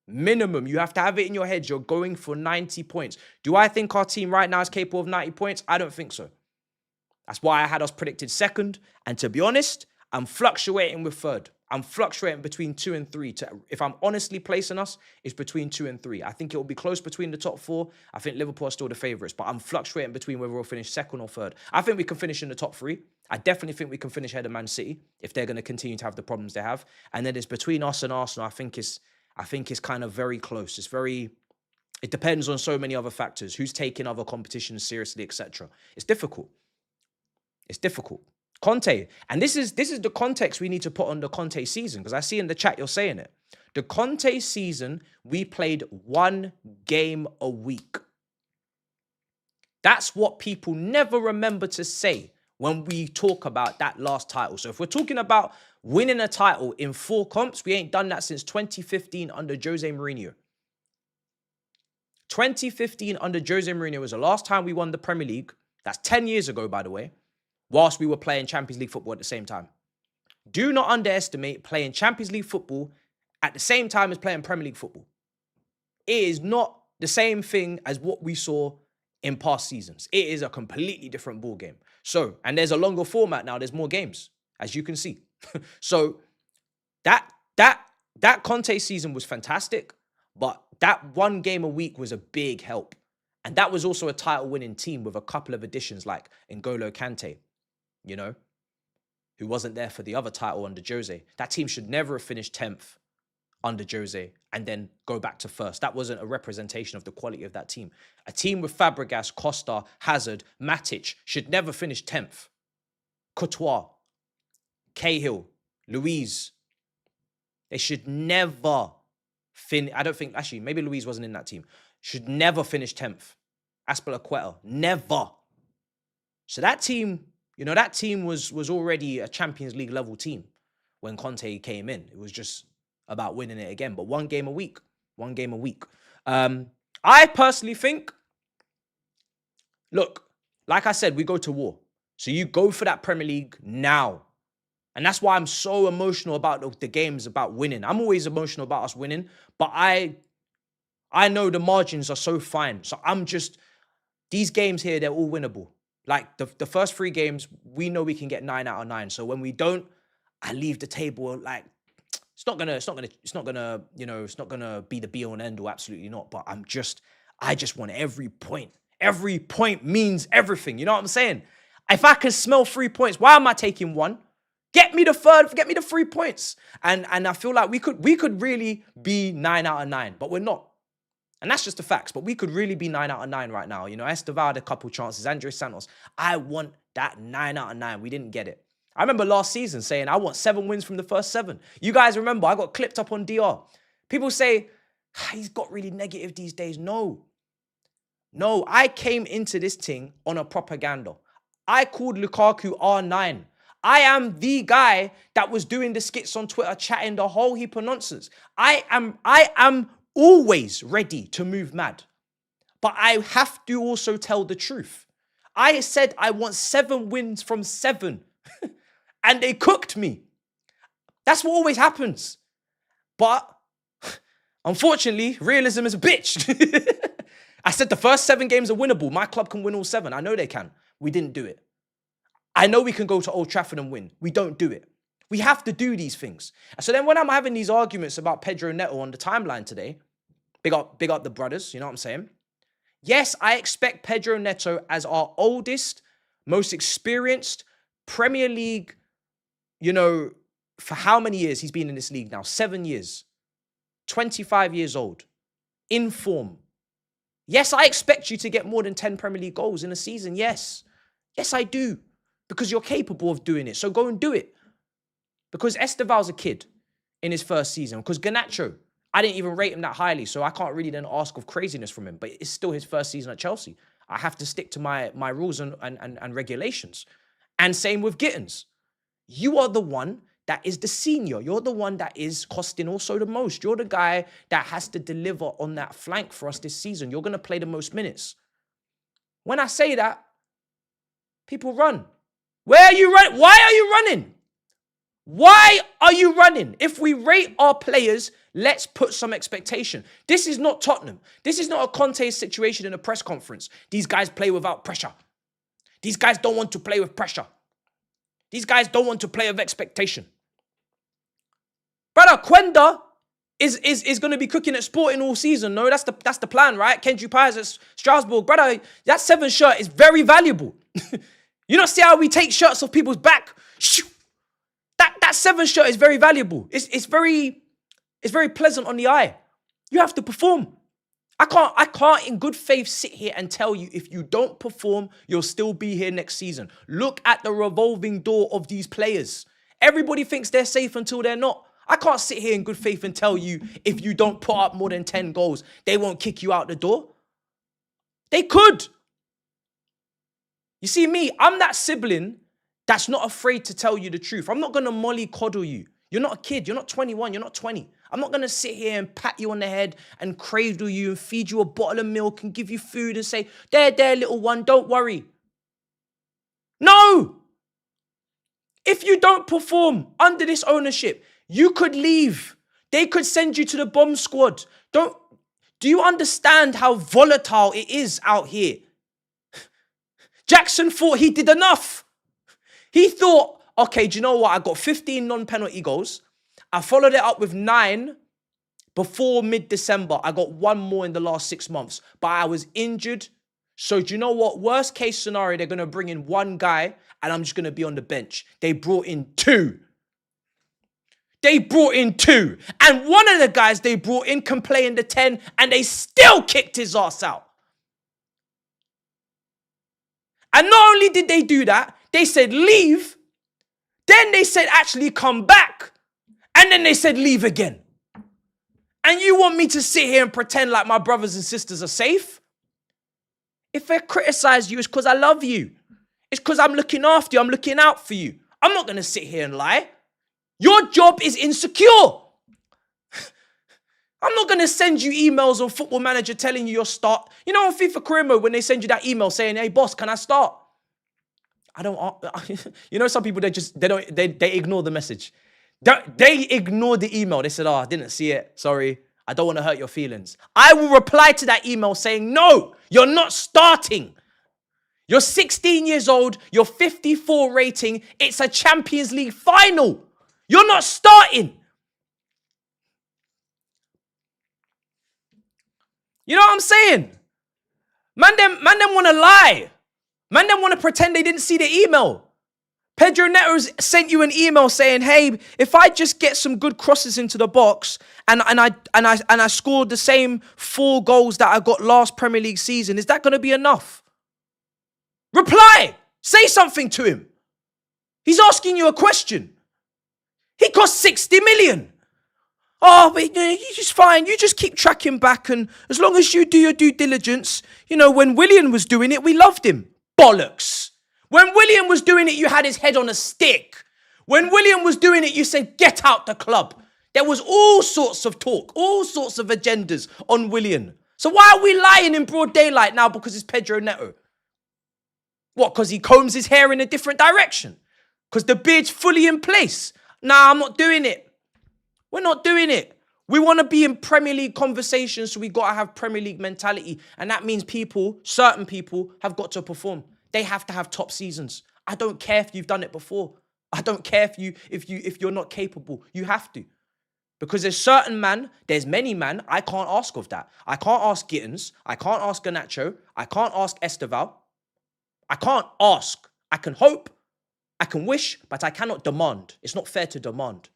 Minimum. You have to have it in your head. You're going for 90 points. Do I think our team right now is capable of 90 points? I don't think so. That's why I had us predicted second. And to be honest, I'm fluctuating with third. I'm fluctuating between 2 and 3. If I'm honestly placing us, it's between 2 and 3. I think it will be close between the top 4. I think Liverpool are still the favourites, but I'm fluctuating between whether we'll finish second or third. I think we can finish in the top 3. I definitely think we can finish ahead of Man City if they're going to continue to have the problems they have. And then it's between us and Arsenal. I think it's kind of very close. It depends on so many other factors. Who's taking other competitions seriously, etc. It's difficult. It's difficult. Conte, and this is the context we need to put on the Conte season, because I see in the chat you're saying it. The Conte season, we played 1 game a week. That's what people never remember to say when we talk about that last title. So if we're talking about winning a title in 4 comps, we ain't done that since 2015 under Jose Mourinho. 2015 under Jose Mourinho was the last time we won the Premier League. That's 10 years ago, by the way, whilst we were playing Champions League football at the same time. Do not underestimate playing Champions League football at the same time as playing Premier League football. It is not the same thing as what we saw in past seasons. It is a completely different ball game. So, and there's a longer format now. There's more games, as you can see. So that Conte season was fantastic, but that 1 game a week was a big help. And that was also a title-winning team with a couple of additions like N'Golo Kante, who wasn't there for the other title under Jose. That team should never have finished 10th under Jose and then go back to first. That wasn't a representation of the quality of that team. A team with Fabregas, Costa, Hazard, Matic should never finish 10th. Courtois, Cahill, Luiz. They should never finish. I don't think, actually, maybe Luiz wasn't in that team. Should never finish 10th. Aspilicueta, never. So that team, that team was already a Champions League level team when Conte came in. It was just about winning it again. But 1 game a week. I personally think, look, like I said, we go to war. So you go for that Premier League now. And that's why I'm so emotional about the games, about winning. I'm always emotional about us winning, but I know the margins are so fine. So these games here, they're all winnable. Like the first 3 games, we know we can get 9 out of 9. So when we don't, I leave the table like, it's not gonna be the be all and end all, absolutely not. But I just want every point. Every point means everything. You know what I'm saying? If I can smell 3 points, why am I taking 1? Get me the 3 points. And I feel like we could really be 9 out of 9, but we're not. And that's just the facts. But we could really be 9 out of 9 right now. Estevao had a couple chances. Andres Santos. I want that 9 out of 9. We didn't get it. I remember last season saying I want 7 wins from the first 7. You guys remember I got clipped up on DR. People say, he's got really negative these days. No, I came into this thing on a propaganda. I called Lukaku R9. I am the guy that was doing the skits on Twitter, chatting the whole heap of nonsense. I am always ready to move mad. But I have to also tell the truth. I said I want 7 wins from 7. And they cooked me. That's what always happens. But unfortunately, realism is a bitch. I said the first 7 games are winnable. My club can win all 7. I know they can. We didn't do it. I know we can go to Old Trafford and win. We don't do it. We have to do these things. So then when I'm having these arguments about Pedro Neto on the timeline today, big up the brothers, you know what I'm saying? Yes, I expect Pedro Neto as our oldest, most experienced Premier League, for how many years he's been in this league now? 7 years. 25 years old. In form. Yes, I expect you to get more than 10 Premier League goals in a season. Yes. Yes, I do. Because you're capable of doing it. So go and do it. Because Esteval's a kid in his first season. Because Garnacho, I didn't even rate him that highly. So I can't really then ask of craziness from him. But it's still his first season at Chelsea. I have to stick to my rules and regulations. And same with Gittins. You are the one that is the senior. You're the one that is costing also the most. You're the guy that has to deliver on that flank for us this season. You're going to play the most minutes. When I say that, people run. Where are you running? Why are you running? Why are you running? If we rate our players, let's put some expectation. This is not Tottenham. This is not a Conte situation in a press conference. These guys play without pressure. These guys don't want to play with pressure. These guys don't want to play with expectation. Brother, Quenda is going to be cooking at Sporting all season. No, that's the plan, right? Kendry Pires at Strasbourg. Brother, that 7 shirt is very valuable. You don't see how we take shirts off people's back? That 7 shirt is very valuable. It's very pleasant on the eye. You have to perform. I can't in good faith sit here and tell you if you don't perform, you'll still be here next season. Look at the revolving door of these players. Everybody thinks they're safe until they're not. I can't sit here in good faith and tell you if you don't put up more than 10 goals, they won't kick you out the door. They could. You see me, I'm that sibling that's not afraid to tell you the truth. I'm not going to mollycoddle you. You're not a kid. You're not 21. You're not 20. I'm not going to sit here and pat you on the head and cradle you and feed you a bottle of milk and give you food and say, there, little one, don't worry. No. If you don't perform under this ownership, you could leave. They could send you to the bomb squad. Do you understand how volatile it is out here? Jackson thought he did enough. He thought, okay, do you know what? I got 15 non-penalty goals. I followed it up with 9 before mid-December. I got 1 more in the last 6 months, but I was injured. So do you know what? Worst case scenario, they're going to bring in 1 guy and I'm just going to be on the bench. They brought in 2. And one of the guys they brought in can play in the 10 and they still kicked his ass out. And not only did they do that, they said leave. Then they said actually come back. And then they said leave again. And you want me to sit here and pretend like my brothers and sisters are safe? If I criticize you, it's because I love you. It's because I'm looking after you. I'm looking out for you. I'm not going to sit here and lie. Your job is insecure. I'm not going to send you emails on Football Manager telling you your start. You know on FIFA Career Mode when they send you that email saying, hey boss, can I start? I don't, you know some people, they ignore the message. They ignore the email. They said, I didn't see it. Sorry. I don't want to hurt your feelings. I will reply to that email saying, no, you're not starting. You're 16 years old. You're 54 rating. It's a Champions League final. You're not starting. You know what I'm saying? Man, them want to lie. Man, them want to pretend they didn't see the email. Pedro Neto sent you an email saying, hey, if I just get some good crosses into the box and I scored the same 4 goals that I got last Premier League season, is that going to be enough? Reply. Say something to him. He's asking you a question. He cost 60 million. Oh, but you're just fine. You just keep tracking back, and as long as you do your due diligence, when Willian was doing it, we loved him. Bollocks. When Willian was doing it, you had his head on a stick. When Willian was doing it, you said, get out the club. There was all sorts of talk, all sorts of agendas on Willian. So why are we lying in broad daylight now because it's Pedro Neto? What, because he combs his hair in a different direction? Because the beard's fully in place? Nah, I'm not doing it. We're not doing it. We want to be in Premier League conversations, so we got to have Premier League mentality. And that means certain people have got to perform. They have to have top seasons. I don't care if you've done it before. I don't care if you're not capable. You have to. Because there's many man, I can't ask of that. I can't ask Gittins. I can't ask Garnacho. I can't ask Esteval. I can't ask. I can hope. I can wish, but I cannot demand. It's not fair to demand.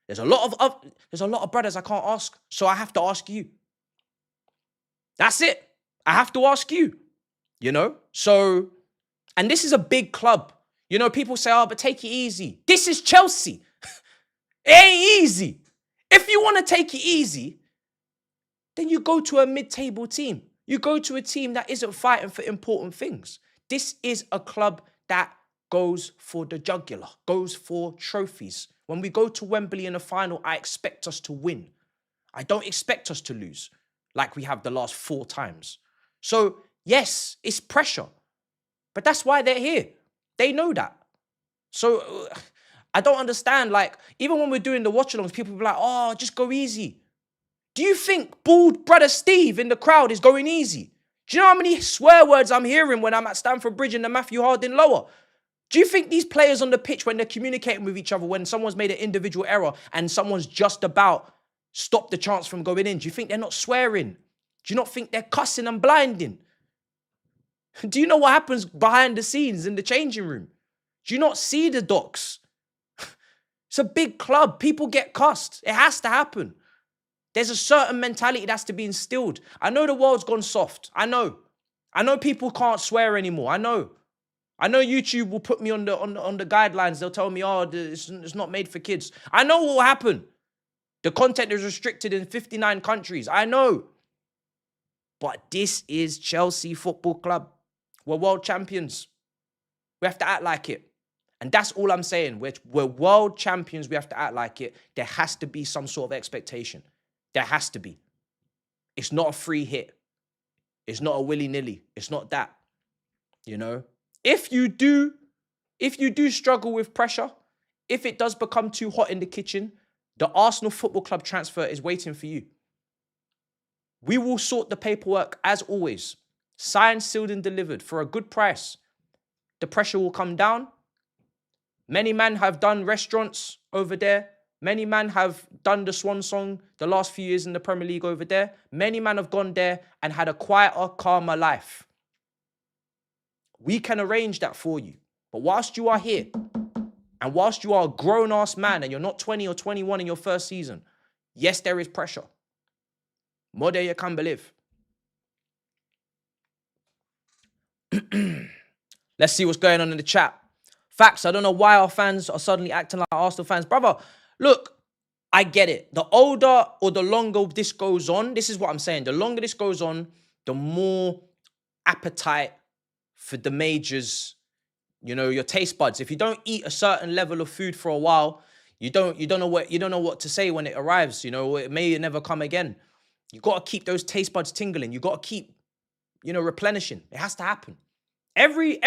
There's a lot of brothers I can't ask, so I have to ask you. That's it. I have to ask you. So, and this is a big club. People say, oh, but take it easy. This is Chelsea. It ain't easy. If you want to take it easy, then you go to a mid-table team. You go to a team that isn't fighting for important things. This is a club that goes for the jugular, goes for trophies. When we go to Wembley in a final, I expect us to win. I don't expect us to lose like we have the last 4 times. So, yes, it's pressure. But that's why they're here. They know that. So, I don't understand. Like, even when we're doing the watch-alongs, people will be like, oh, just go easy. Do you think bald brother Steve in the crowd is going easy? Do you know how many swear words I'm hearing when I'm at Stamford Bridge in the Matthew Harding Lower? Do you think these players on the pitch, when they're communicating with each other, when someone's made an individual error and someone's just about stopped the chance from going in, do you think they're not swearing? Do you not think they're cussing and blinding? Do you know what happens behind the scenes in the changing room? Do you not see the docs? It's a big club. People get cussed. It has to happen. There's a certain mentality that has to be instilled. I know the world's gone soft. I know people can't swear anymore. I know YouTube will put me on the guidelines. They'll tell me, oh, it's not made for kids. I know what will happen. The content is restricted in 59 countries. I know. But this is Chelsea Football Club. We're world champions. We have to act like it. And that's all I'm saying. We're world champions. We have to act like it. There has to be some sort of expectation. There has to be. It's not a free hit. It's not a willy-nilly. It's not that. If you do struggle with pressure, if it does become too hot in the kitchen, the Arsenal Football Club transfer is waiting for you. We will sort the paperwork as always. Signed, sealed and delivered for a good price. The pressure will come down. Many men have done restaurants over there. Many men have done the swan song the last few years in the Premier League over there. Many men have gone there and had a quieter, calmer life. We can arrange that for you. But whilst you are here, and whilst you are a grown-ass man and you're not 20 or 21 in your first season, yes, there is pressure. More than you can believe. Let's see what's going on in the chat. Facts, I don't know why our fans are suddenly acting like Arsenal fans. Brother, look, I get it. The older or the longer this goes on, this is what I'm saying. The longer this goes on, the more appetite for the majors, your taste buds. If you don't eat a certain level of food for a while, you don't know what to say when it arrives. It may never come again. You got to keep those taste buds tingling. You got to keep, replenishing. It has to happen. Every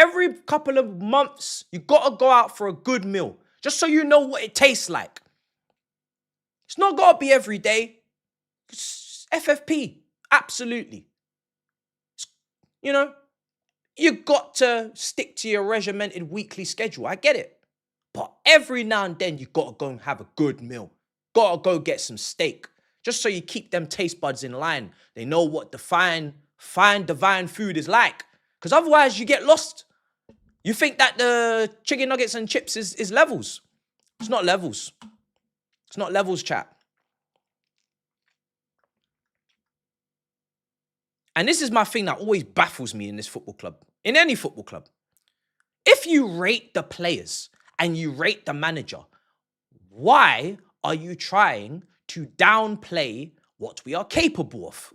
couple of months, you got to go out for a good meal, just so you know what it tastes like. It's not got to be every day. It's FFP, absolutely. You got to stick to your regimented weekly schedule. I get it. But every now and then, you got to go and have a good meal. Got to go get some steak, just so you keep them taste buds in line. They know what the fine divine food is like. Because otherwise, you get lost. You think that the chicken nuggets and chips is levels. It's not levels. It's not levels, chat. And this is my thing that always baffles me in this football club. In any football club. If you rate the players and you rate the manager, why are you trying to downplay what we are capable of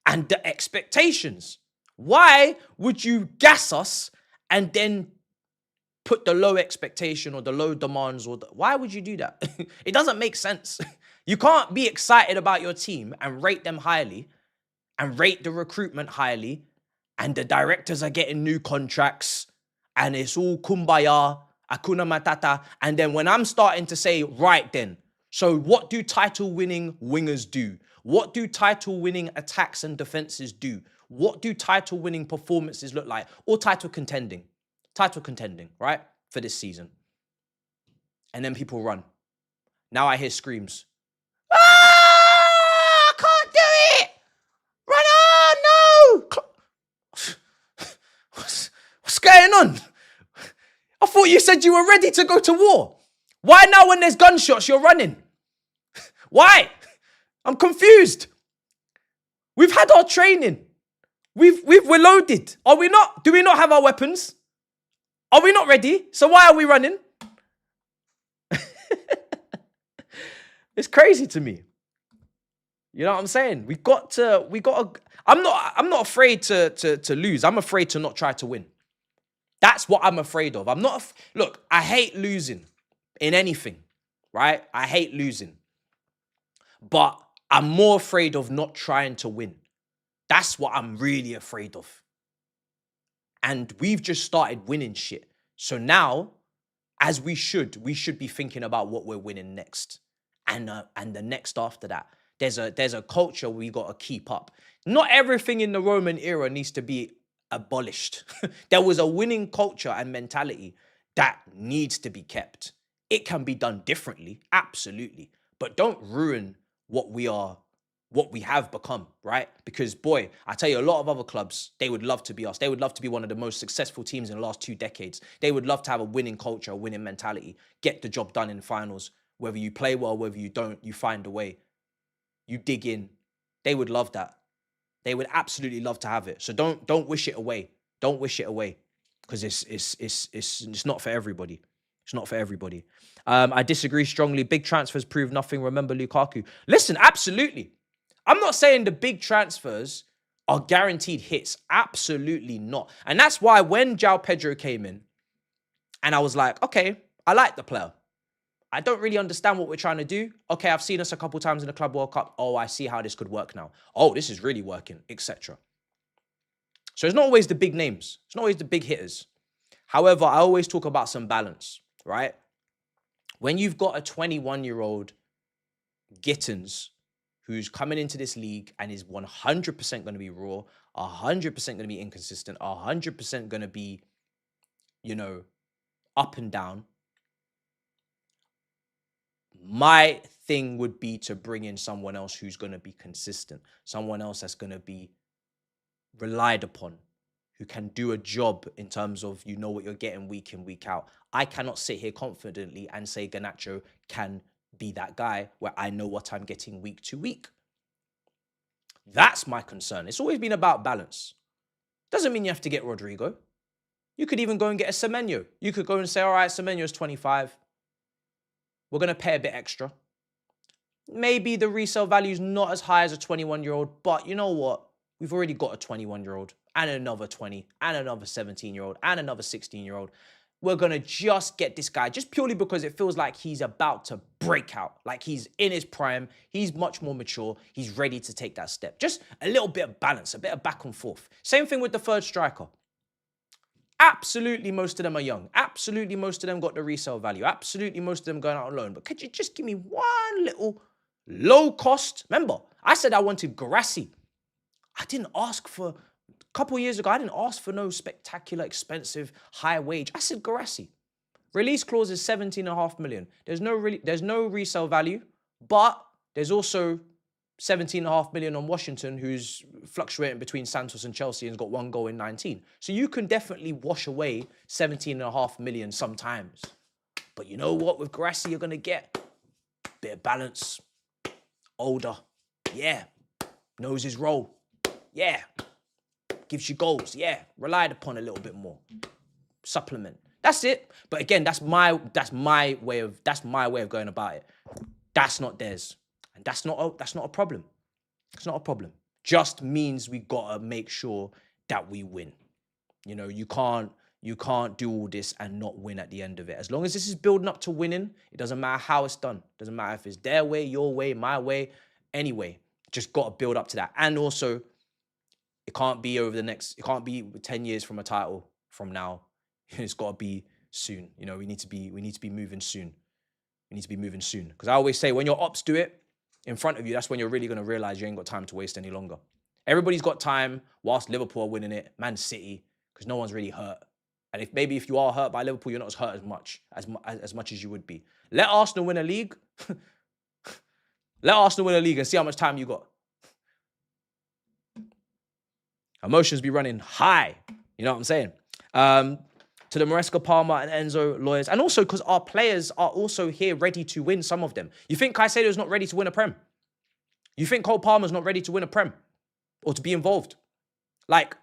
and the expectations. Why would you gas us and then put the low expectation or the low demands? Why would you do that? It doesn't make sense. You can't be excited about your team and rate them highly and rate the recruitment highly, and the directors are getting new contracts and it's all kumbaya, akuna matata. And then when I'm starting to say, right then, so what do title winning wingers do? What do title winning attacks and defenses do? What do title winning performances look like? Or title contending, right? For this season. And then people run. Now I hear screams. Ah, I can't do it. Run on, no. What's going on? I thought you said you were ready to go to war. Why now when there's gunshots, you're running? Why? I'm confused. We've had our training. We're loaded. Are we not? Do we not have our weapons? Are we not ready? So why are we running? It's crazy to me. You know what I'm saying? We got to, I'm not afraid to lose. I'm afraid to not try to win. That's what I'm afraid of. Look, I hate losing in anything, right? I hate losing. But I'm more afraid of not trying to win. That's what I'm really afraid of. And we've just started winning shit. So now, as we should be thinking about what we're winning next. And the next after that. There's a culture we got to keep up. Not everything in the Roman era needs to be abolished. There was a winning culture and mentality that needs to be kept. It can be done differently, absolutely. But don't ruin what we have become, right? Because boy, I tell you, a lot of other clubs, they would love to be us. They would love to be one of the most successful teams in the last 2 decades. They would love to have a winning culture, a winning mentality, get the job done in finals. Whether you play well, whether you don't, you find a way. You dig in. They would love that. They would absolutely love to have it. So don't wish it away. Don't wish it away, because it's not for everybody. It's not for everybody. I disagree strongly. Big transfers prove nothing. Remember Lukaku. Listen, absolutely. I'm not saying the big transfers are guaranteed hits. Absolutely not. And that's why when Pedro came in, and I was like, okay, I like the player. I don't really understand what we're trying to do. Okay, I've seen us a couple times in the Club World Cup. Oh, I see how this could work now. Oh, this is really working, etc. So it's not always the big names. It's not always the big hitters. However, I always talk about some balance, right? When you've got a 21-year-old Gittins who's coming into this league and is 100% going to be raw, 100% going to be inconsistent, 100% going to be, up and down, my thing would be to bring in someone else who's going to be consistent, someone else that's going to be relied upon, who can do a job in terms of what you're getting week in, week out. I cannot sit here confidently and say Garnacho can be that guy where I know what I'm getting week to week. That's my concern. It's always been about balance. Doesn't mean you have to get Rodrigo. You could even go and get a Semenyo. You could go and say, all right, Semenyo's 25. We're going to pay a bit extra. Maybe the resale value is not as high as a 21-year-old, but you know what? We've already got a 21-year-old and another 20 and another 17-year-old and another 16-year-old. We're going to just get this guy just purely because it feels like he's about to break out, like he's in his prime. He's much more mature. He's ready to take that step. Just a little bit of balance, a bit of back and forth. Same thing with the third striker. Absolutely, most of them are young. Absolutely, most of them got the resale value. Absolutely, most of them going out on loan. But could you just give me one little low cost? Remember, I said I wanted Guirassy. I didn't ask for, a couple of years ago, I didn't ask for no spectacular, expensive, high wage. I said Guirassy. Release clause is 17.5 million. There's no resale value, but there's also 17.5 million on Washington, who's fluctuating between Santos and Chelsea and's got 1 goal in 19. So you can definitely wash away 17.5 million sometimes. But you know what? With Guirassy, you're going to get a bit of balance. Older. Yeah. Knows his role. Yeah. Gives you goals. Yeah. Relied upon a little bit more. Supplement. That's it. But again, that's my way of going about it. That's not theirs. And that's not a problem. It's not a problem. Just means we gotta make sure that we win. You know, you can't do all this and not win at the end of it. As long as this is building up to winning, it doesn't matter how it's done. It doesn't matter if it's their way, your way, my way, anyway. Just gotta build up to that. And also, it can't be 10 years from a title from now. It's gotta be soon. You know, we need to be moving soon. We need to be moving soon. Because I always say when your ops do it in front of you, that's when you're really gonna realize you ain't got time to waste any longer. Everybody's got time whilst Liverpool are winning it, Man City, because no one's really hurt. And if you are hurt by Liverpool, you're not as hurt as much as you would be. Let Arsenal win a league. Let Arsenal win a league and see how much time you got. Emotions be running high. You know what I'm saying? To the Maresca, Palmer, and Enzo lawyers. And also because our players are also here ready to win, some of them. You think Caicedo's not ready to win a Prem? You think Cole Palmer's not ready to win a Prem? Or to be involved? Like,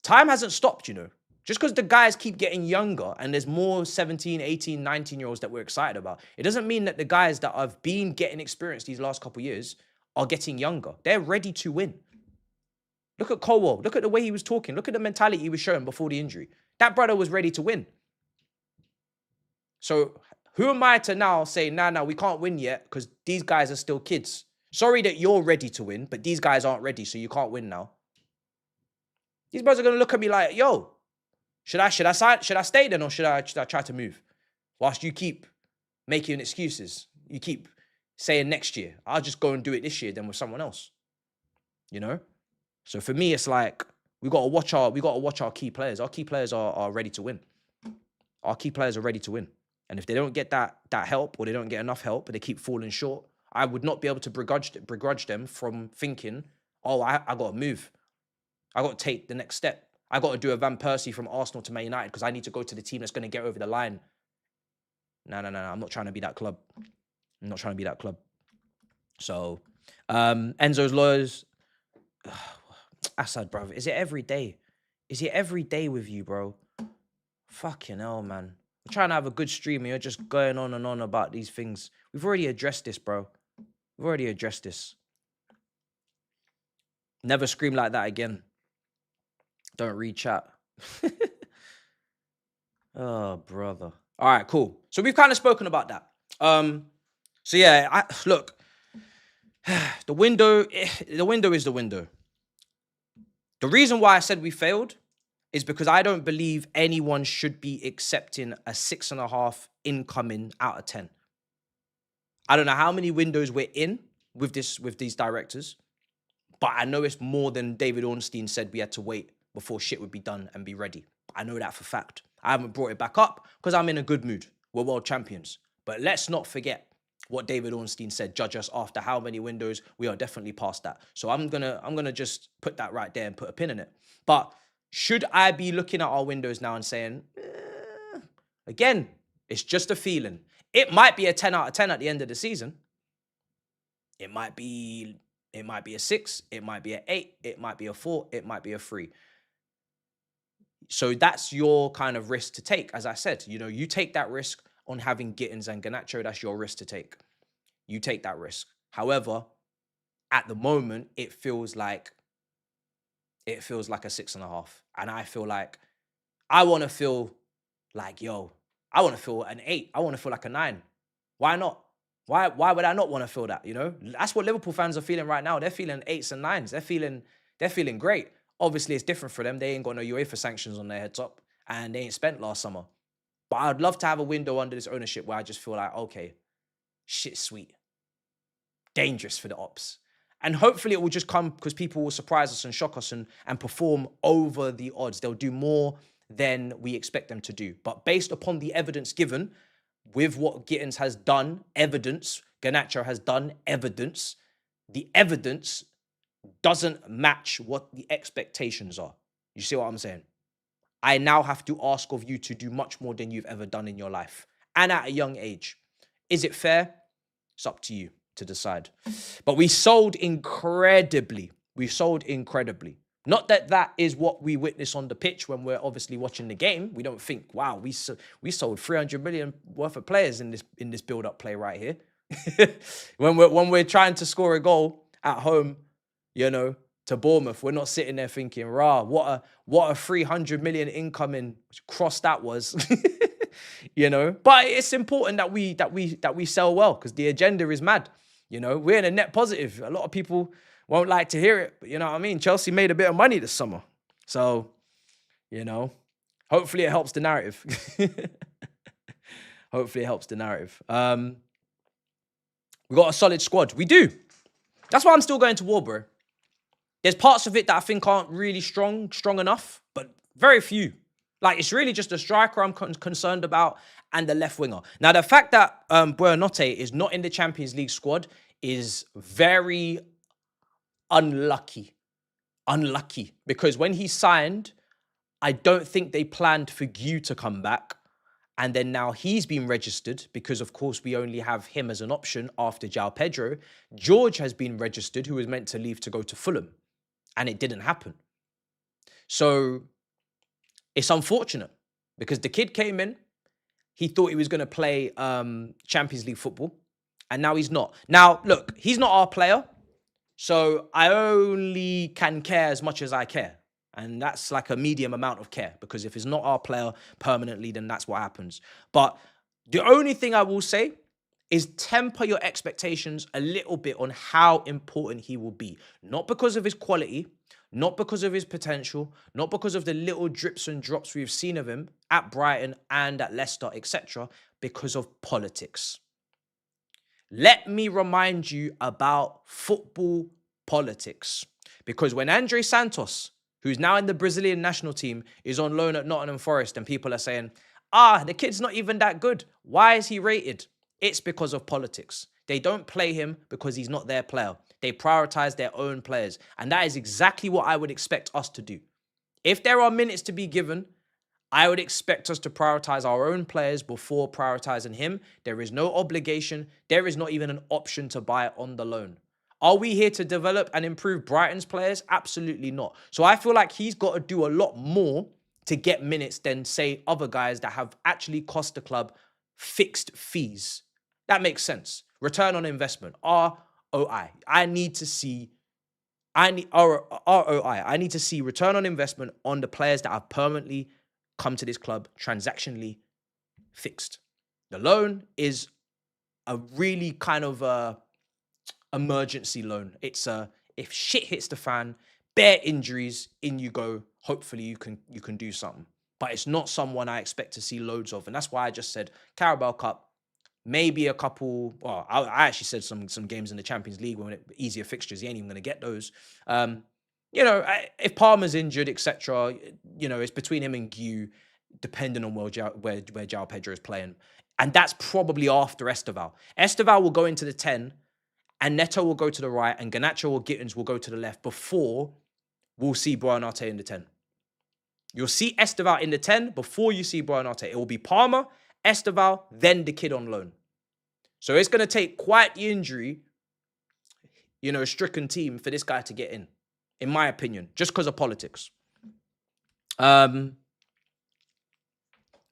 time hasn't stopped, you know. Just because the guys keep getting younger and there's more 17, 18, 19-year-olds that we're excited about, it doesn't mean that the guys that have been getting experience these last couple of years are getting younger. They're ready to win. Look at Colwell. Look at the way he was talking. Look at the mentality he was showing before the injury. That brother was ready to win. So who am I to now say, nah, we can't win yet because these guys are still kids? Sorry that you're ready to win, but these guys aren't ready, so you can't win now. These brothers are going to look at me like, yo, should I stay then or should I try to move? Whilst you keep making excuses. You keep saying next year. I'll just go and do it this year then with someone else. You know? So for me, it's like we gotta watch our key players. Our key players are ready to win. Our key players are ready to win. And if they don't get that help or they don't get enough help, but they keep falling short, I would not be able to begrudge them from thinking, oh, I gotta move. I gotta take the next step. I gotta do a Van Persie from Arsenal to Man United because I need to go to the team that's gonna get over the line. No. I'm not trying to be that club. I'm not trying to be that club. So, Enzo's lawyers. Assad, bro, is it every day? Is it every day with you, bro? Fucking hell, man. We're trying to have a good stream and you're just going on and on about these things. We've already addressed this, bro. We've already addressed this. Never scream like that again. Don't read chat. Oh, brother. All right, cool. So we've kind of spoken about that. So yeah, look, the window is the window. The reason why I said we failed is because I don't believe anyone should be accepting a 6.5 incoming out of 10. I don't know how many windows we're in with these directors, but I know it's more than David Ornstein said we had to wait before shit would be done and be ready. I know that for fact. I haven't brought it back up because I'm in a good mood. We're world champions. But let's not forget what David Ornstein said, judge us after how many windows. We are definitely past that. So I'm gonna just put that right there and put a pin in it. But should I be looking at our windows now and saying, again, it's just a feeling. It might be a 10 out of 10 at the end of the season. It might be a 6, it might be an 8, it might be a 4, it might be a 3. So that's your kind of risk to take. As I said, you know, you take that risk on having Gittins and Garnacho. That's your risk to take. You take that risk. However, at the moment, it feels like a 6.5. And I feel like I want to feel like, yo, I want to feel an 8. I want to feel like a 9. Why not? Why would I not want to feel that? You know, that's what Liverpool fans are feeling right now. They're feeling 8s and 9s. They're feeling great. Obviously, it's different for them. They ain't got no UEFA sanctions on their head top, and they ain't spent last summer. But I'd love to have a window under this ownership where I just feel like, okay, shit's sweet. Dangerous for the ops. And hopefully it will just come because people will surprise us and shock us and perform over the odds. They'll do more than we expect them to do. But based upon the evidence given, with what Gittins has done, evidence, Garnacho has done, evidence, the evidence doesn't match what the expectations are. You see what I'm saying? I now have to ask of you to do much more than you've ever done in your life. And at a young age. Is it fair? It's up to you to decide. But we sold incredibly. Not that that is what we witness on the pitch when we're obviously watching the game. We don't think, wow, we sold 300 million worth of players in this build-up play right here. When we're trying to score a goal at home, you know, to Bournemouth, we're not sitting there thinking, rah, what a 300 million incoming cross that was. You know, but it's important that we sell well, because the agenda is mad. You know, we're in a net positive. A lot of people won't like to hear it, but you know what I mean? Chelsea made a bit of money this summer. So, you know, hopefully it helps the narrative. Hopefully it helps the narrative. We got a solid squad. We do. That's why I'm still going to war, bro. There's parts of it that I think aren't really strong enough, but very few. Like, it's really just the striker I'm concerned about and the left winger. Now, the fact that Buonanotte is not in the Champions League squad is very unlucky. Unlucky. Because when he signed, I don't think they planned for Gu to come back. And then now he's been registered because, of course, we only have him as an option after João Pedro. George has been registered, who was meant to leave to go to Fulham. And it didn't happen. So it's unfortunate because the kid came in, he thought he was going to play Champions League football, and now he's not. Now, look, he's not our player, so I only can care as much as I care. And that's like a medium amount of care, because if it's not our player permanently, then that's what happens. But the only thing I will say is temper your expectations a little bit on how important he will be. Not because of his quality, not because of his potential, not because of the little drips and drops we've seen of him at Brighton and at Leicester, etc., because of politics. Let me remind you about football politics. Because when Andre Santos, who's now in the Brazilian national team, is on loan at Nottingham Forest, and people are saying, the kid's not even that good. Why is he rated? It's because of politics. They don't play him because he's not their player. They prioritize their own players. And that is exactly what I would expect us to do. If there are minutes to be given, I would expect us to prioritize our own players before prioritizing him. There is no obligation. There is not even an option to buy on the loan. Are we here to develop and improve Brighton's players? Absolutely not. So I feel like he's got to do a lot more to get minutes than, say, other guys that have actually cost the club fixed fees. That makes sense. Return on investment, ROI. I need to see ROI. I need to see return on investment on the players that have permanently come to this club transactionally fixed. The loan is a really kind of emergency loan. It's if shit hits the fan, bare injuries, in you go. Hopefully you can do something. But it's not someone I expect to see loads of, and that's why I just said Carabao Cup. Maybe a couple. Well, I actually said some games in the Champions League when easier fixtures. He ain't even going to get those. You know, if Palmer's injured, etc. You know, it's between him and Gu, depending on where João Pedro is playing, and that's probably after Esteval. Esteval will go into the 10, and Neto will go to the right, and Garnacho or Gittins will go to the left before we'll see Buonanotte in the 10. You'll see Esteval in the 10 before you see Buonanotte. It will be Palmer, Esteval, then the kid on loan. So it's going to take quite the injury, stricken team for this guy to get in my opinion, just because of politics. You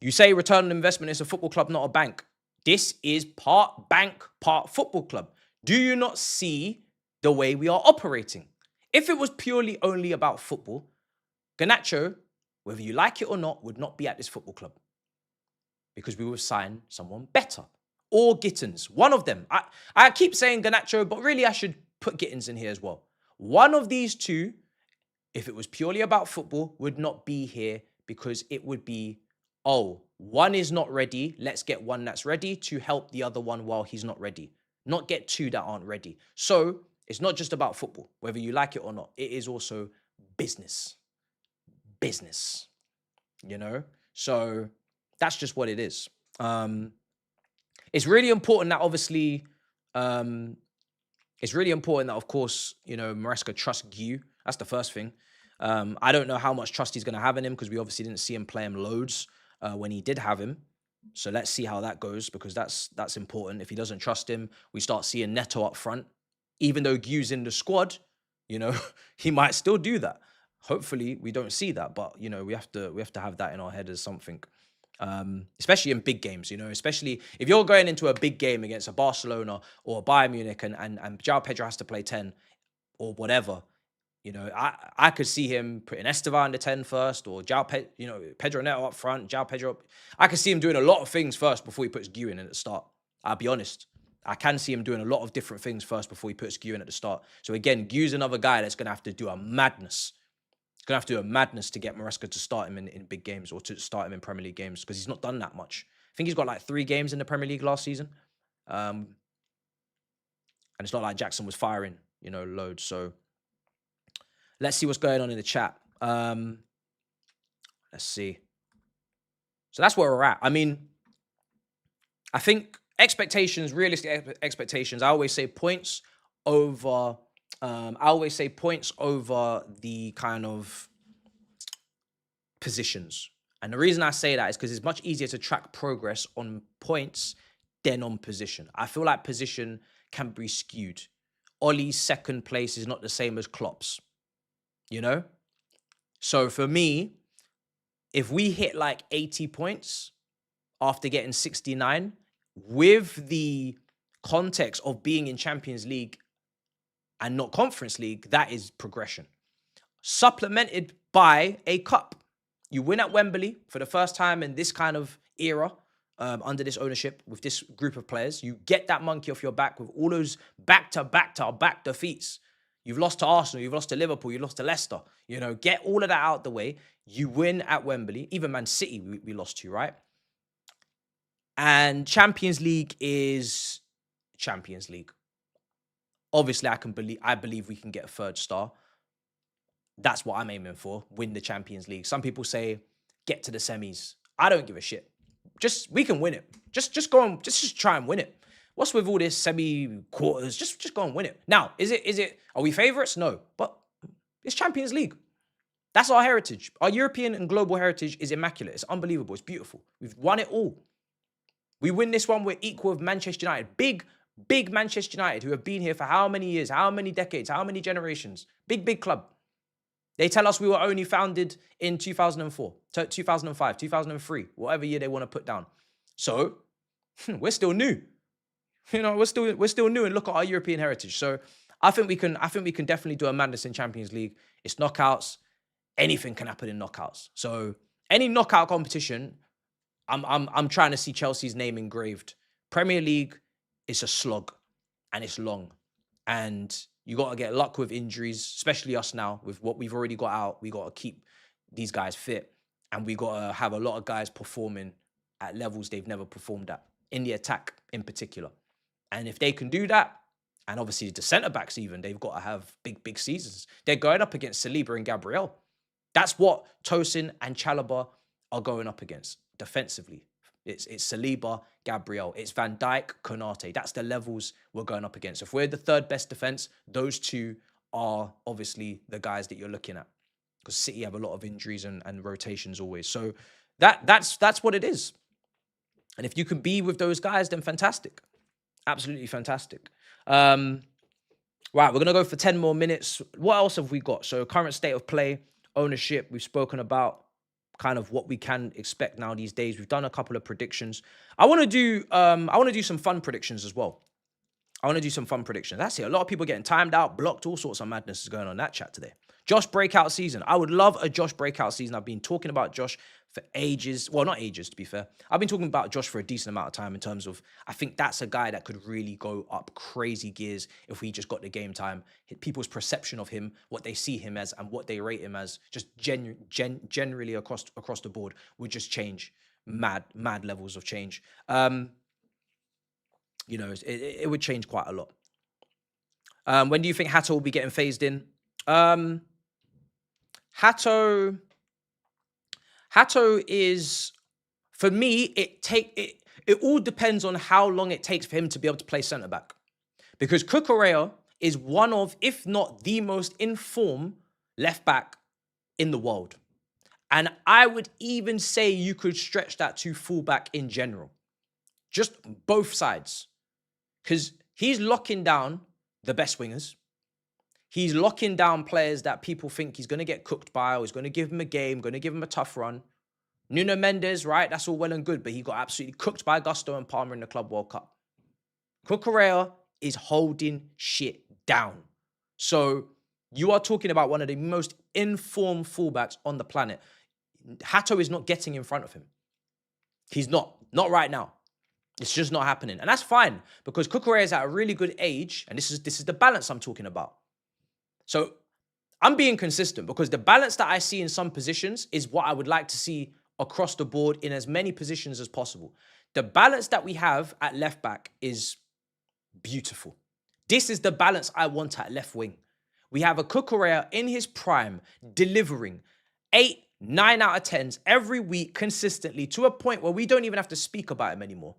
say return on investment is a football club, not a bank. This is part bank, part football club. Do you not see the way we are operating? If it was purely only about football, Garnacho, whether you like it or not, would not be at this football club. Because we would sign someone better. Or Gittins. One of them. I keep saying Garnacho, but really I should put Gittins in here as well. One of these two, if it was purely about football, would not be here, because it would be, one is not ready. Let's get one that's ready to help the other one while he's not ready. Not get two that aren't ready. So it's not just about football, whether you like it or not. It is also business. Business. So that's just what it is. It's really important that obviously, of course, Maresca trusts Gu. That's the first thing. I don't know how much trust he's going to have in him, because we obviously didn't see him play him loads when he did have him. So let's see how that goes, because that's important. If he doesn't trust him, we start seeing Neto up front. Even though Gu's in the squad, he might still do that. Hopefully we don't see that, but we have to have that in our head as something. especially in big games, you know, especially if you're going into a big game against a Barcelona or a Bayern Munich and João Pedro has to play 10 or whatever. You know, I could see him putting Esteban in the 10 first, or Pedro Neto up front, João Pedro. I could see him doing a lot of things first before he puts Gu in at the start. I'll be honest. I can see him doing a lot of different things first before he puts Gu in at the start. So again, Gu's another guy that's going to have to do a madness. He's going to have to do a madness to get Maresca to start him in big games, or to start him in Premier League games, because he's not done that much. I think he's got like 3 games in the Premier League last season. And it's not like Jackson was firing, you know, loads. So let's see what's going on in the chat. Let's see. So that's where we're at. I mean, I think expectations, realistic expectations, I always say points over the kind of positions. And the reason I say that is because it's much easier to track progress on points than on position. I feel like position can be skewed. Ollie's second place is not the same as Klopp's. You know? So for me, if we hit like 80 points after getting 69, with the context of being in Champions League and not Conference League, that is progression. Supplemented by a cup. You win at Wembley for the first time in this kind of era, under this ownership, with this group of players. You get that monkey off your back with all those back-to-back defeats. You've lost to Arsenal, you've lost to Liverpool, you've lost to Leicester. You know, get all of that out the way. You win at Wembley. Even Man City we lost to, right? And Champions League is Champions League. Obviously, I believe we can get a 3rd star. That's what I'm aiming for. Win the Champions League. Some people say get to the semis. I don't give a shit. We can win it. Just go and just try and win it. What's with all this semi-quarters? Just go and win it. Now, are we favourites? No. But it's Champions League. That's our heritage. Our European and global heritage is immaculate. It's unbelievable. It's beautiful. We've won it all. We win this one, we're equal with Manchester United. Big Manchester United, who have been here for how many years, how many decades, how many generations. Big club. They tell us we were only founded in 2004, 2005, 2003, whatever year they want to put down. So, we're still new. You know, we're still new, and look at our European heritage. So I think we can definitely do a madness in Champions League. It's knockouts. Anything can happen in knockouts. So any knockout competition, I'm trying to see Chelsea's name engraved. Premier League is a slog, and it's long. And you got to get luck with injuries, especially us now, with what we've already got out. We got to keep these guys fit, and we got to have a lot of guys performing at levels they've never performed at, in the attack in particular. And if they can do that, and obviously the centre-backs even, they've got to have big seasons. They're going up against Saliba and Gabriel. That's what Tosin and Chalobah are going up against defensively. It's Saliba, Gabriel. It's Van Dijk, Konate. That's the levels we're going up against. If we're the 3rd best defence, those two are obviously the guys that you're looking at, because City have a lot of injuries and rotations always. So that's what it is. And if you can be with those guys, then fantastic. Absolutely fantastic. Right, we're going to go for 10 more minutes. What else have we got? So current state of play, ownership, we've spoken about kind of what we can expect now these days. We've done a couple of predictions. I want to do some fun predictions as well. That's it. A lot of people getting timed out, blocked, all sorts of madness is going on in that chat today. Josh breakout season. I would love a Josh breakout season. I've been talking about Josh for ages. Well, not ages, to be fair. I've been talking about Josh for a decent amount of time in terms of, I think that's a guy that could really go up crazy gears if we just got the game time. People's perception of him, what they see him as, and what they rate him as, just generally across the board would just change. Mad levels of change. You know, it would change quite a lot. When do you think Hato will be getting phased in? Hato is, for me, it all depends on how long it takes for him to be able to play centre-back. Because Cucurella is one of, if not the most informed left-back in the world. And I would even say you could stretch that to full-back in general. Just both sides. Because he's locking down the best wingers. He's locking down players that people think he's going to get cooked by, or he's going to give him a game, going to give him a tough run. Nuno Mendes, right? That's all well and good, but he got absolutely cooked by Gusto and Palmer in the Club World Cup. Cucurella is holding shit down. So you are talking about one of the most informed fullbacks on the planet. Hato is not getting in front of him. He's not right now. It's just not happening. And that's fine because Cucurella is at a really good age. And this is the balance I'm talking about. So I'm being consistent because the balance that I see in some positions is what I would like to see across the board in as many positions as possible. The balance that we have at left back is beautiful. This is the balance I want at left wing. We have a Cucurella in his prime, delivering 8, 9 out of 10s every week consistently to a point where we don't even have to speak about him anymore.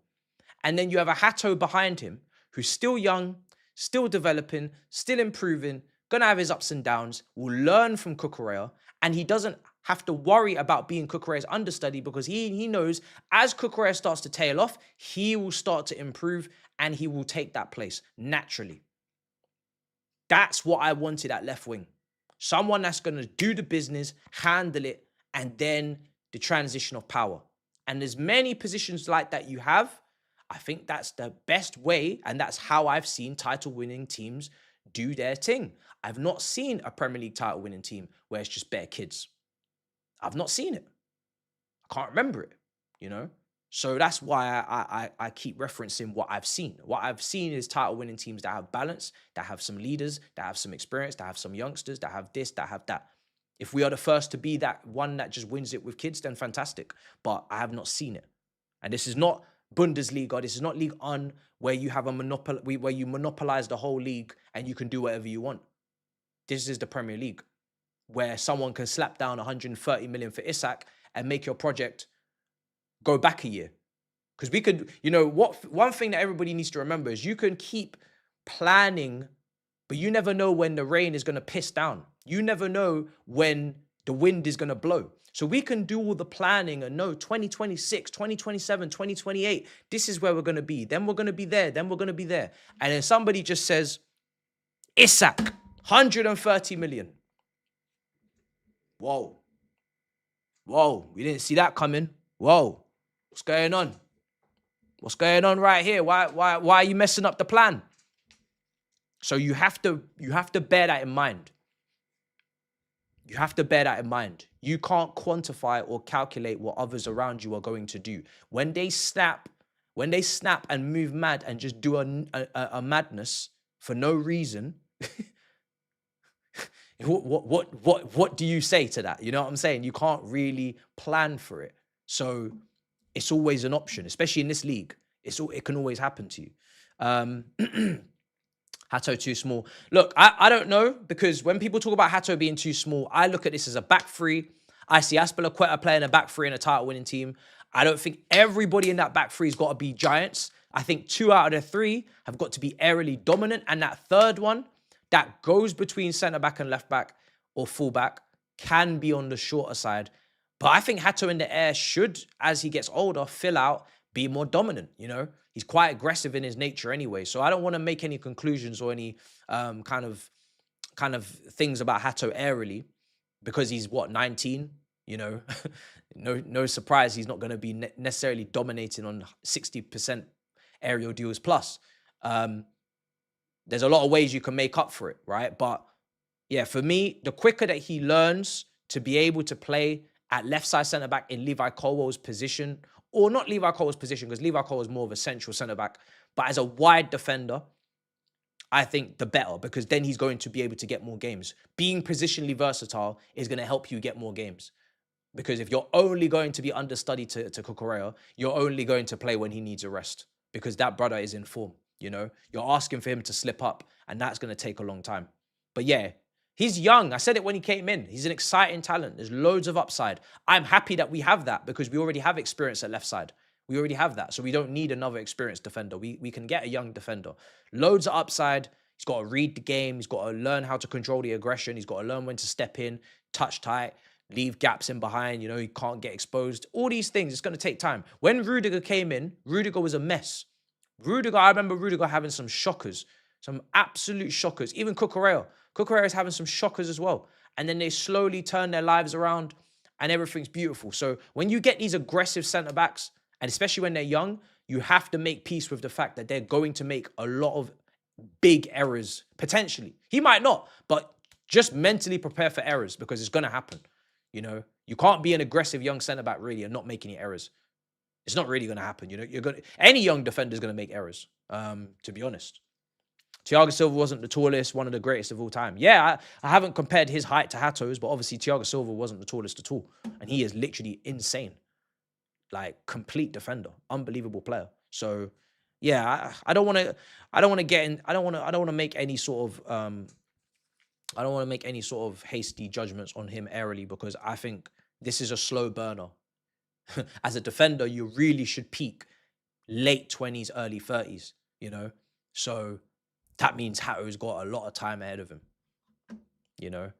And then you have a Hato behind him who's still young, still developing, still improving, gonna have his ups and downs, will learn from Cucurella, and he doesn't have to worry about being Cucurella's understudy because he knows as Cucurella starts to tail off, he will start to improve and he will take that place naturally. That's what I wanted at left wing. Someone that's going to do the business, handle it, and then the transition of power. And there's many positions like that you have. I think that's the best way, and that's how I've seen title-winning teams do their thing. I've not seen a Premier League title-winning team where it's just bare kids. I've not seen it. I can't remember it, you know? So that's why I keep referencing what I've seen. What I've seen is title-winning teams that have balance, that have some leaders, that have some experience, that have some youngsters, that have this, that have that. If we are the first to be that one that just wins it with kids, then fantastic. But I have not seen it. And this is not Bundesliga. This is not League On, where you have a monopoly, where you monopolize the whole league and you can do whatever you want. This is the Premier League, where someone can slap down 130 million for Isak and make your project go back a year. Because we could, you know, one thing that everybody needs to remember is you can keep planning, but you never know when the rain is going to piss down. You never know when the wind is going to blow. So we can do all the planning and know 2026, 2027, 2028, this is where we're going to be. Then we're going to be there. Then we're going to be there. And then somebody just says, Isak, 130 million. Whoa. Whoa, we didn't see that coming. Whoa. What's going on? What's going on right here? Why are you messing up the plan? So you have to bear that in mind. You have to bear that in mind. You can't quantify or calculate what others around you are going to do. When they snap and move mad and just do a madness for no reason, what do you say to that? You know what I'm saying? You can't really plan for it. So it's always an option, especially in this league. It can always happen to you. Hato too small. Look, I don't know, because when people talk about Hato being too small, I look at this as a back three. I see Aspilicueta playing a back three in a title-winning team. I don't think everybody in that back three has got to be giants. I think 2 out of the 3 have got to be aerially dominant, and that third one that goes between centre-back and left-back or full-back can be on the shorter side. But I think Hato in the air should, as he gets older, fill out, be more dominant, you know? He's quite aggressive in his nature anyway. So I don't want to make any conclusions or any kind of things about Hato aerially, because he's, 19? You know, no surprise he's not going to be necessarily dominating on 60% aerial duels plus. There's a lot of ways you can make up for it, right? But yeah, for me, the quicker that he learns to be able to play at left side centre back in Levi Colwell's position, or not Levi Colwell's position, because Levi Colwell is more of a central centre back, but as a wide defender, I think the better, because then he's going to be able to get more games. Being positionally versatile is going to help you get more games. Because if you're only going to be understudy to Cucurella, you're only going to play when he needs a rest, because that brother is in form, you know? You're asking for him to slip up, and that's going to take a long time. But yeah, he's young. I said it when he came in. He's an exciting talent. There's loads of upside. I'm happy that we have that, because we already have experience at left side. We already have that. So we don't need another experienced defender. We can get a young defender. Loads of upside. He's got to read the game. He's got to learn how to control the aggression. He's got to learn when to step in, touch tight, leave gaps in behind. You know, he can't get exposed. All these things, it's going to take time. When Rudiger came in, Rudiger was a mess. I remember Rudiger having some shockers, some absolute shockers. Even Cucurella is having some shockers as well. And then they slowly turn their lives around and everything's beautiful. So when you get these aggressive centre-backs, and especially when they're young, you have to make peace with the fact that they're going to make a lot of big errors, potentially. He might not, but just mentally prepare for errors because it's going to happen. You know, you can't be an aggressive young centre-back really and not make any errors. It's not really going to happen. You know, any young defender is going to make errors, to be honest. Thiago Silva wasn't the tallest, one of the greatest of all time. Yeah, I haven't compared his height to Hato's, but obviously Thiago Silva wasn't the tallest at all. And he is literally insane. Like, complete defender. Unbelievable player. So, yeah, I don't want to make any sort of hasty judgments on him early, because I think this is a slow burner. As a defender, you really should peak late 20s, early 30s, you know? So that means Hato's got a lot of time ahead of him, you know?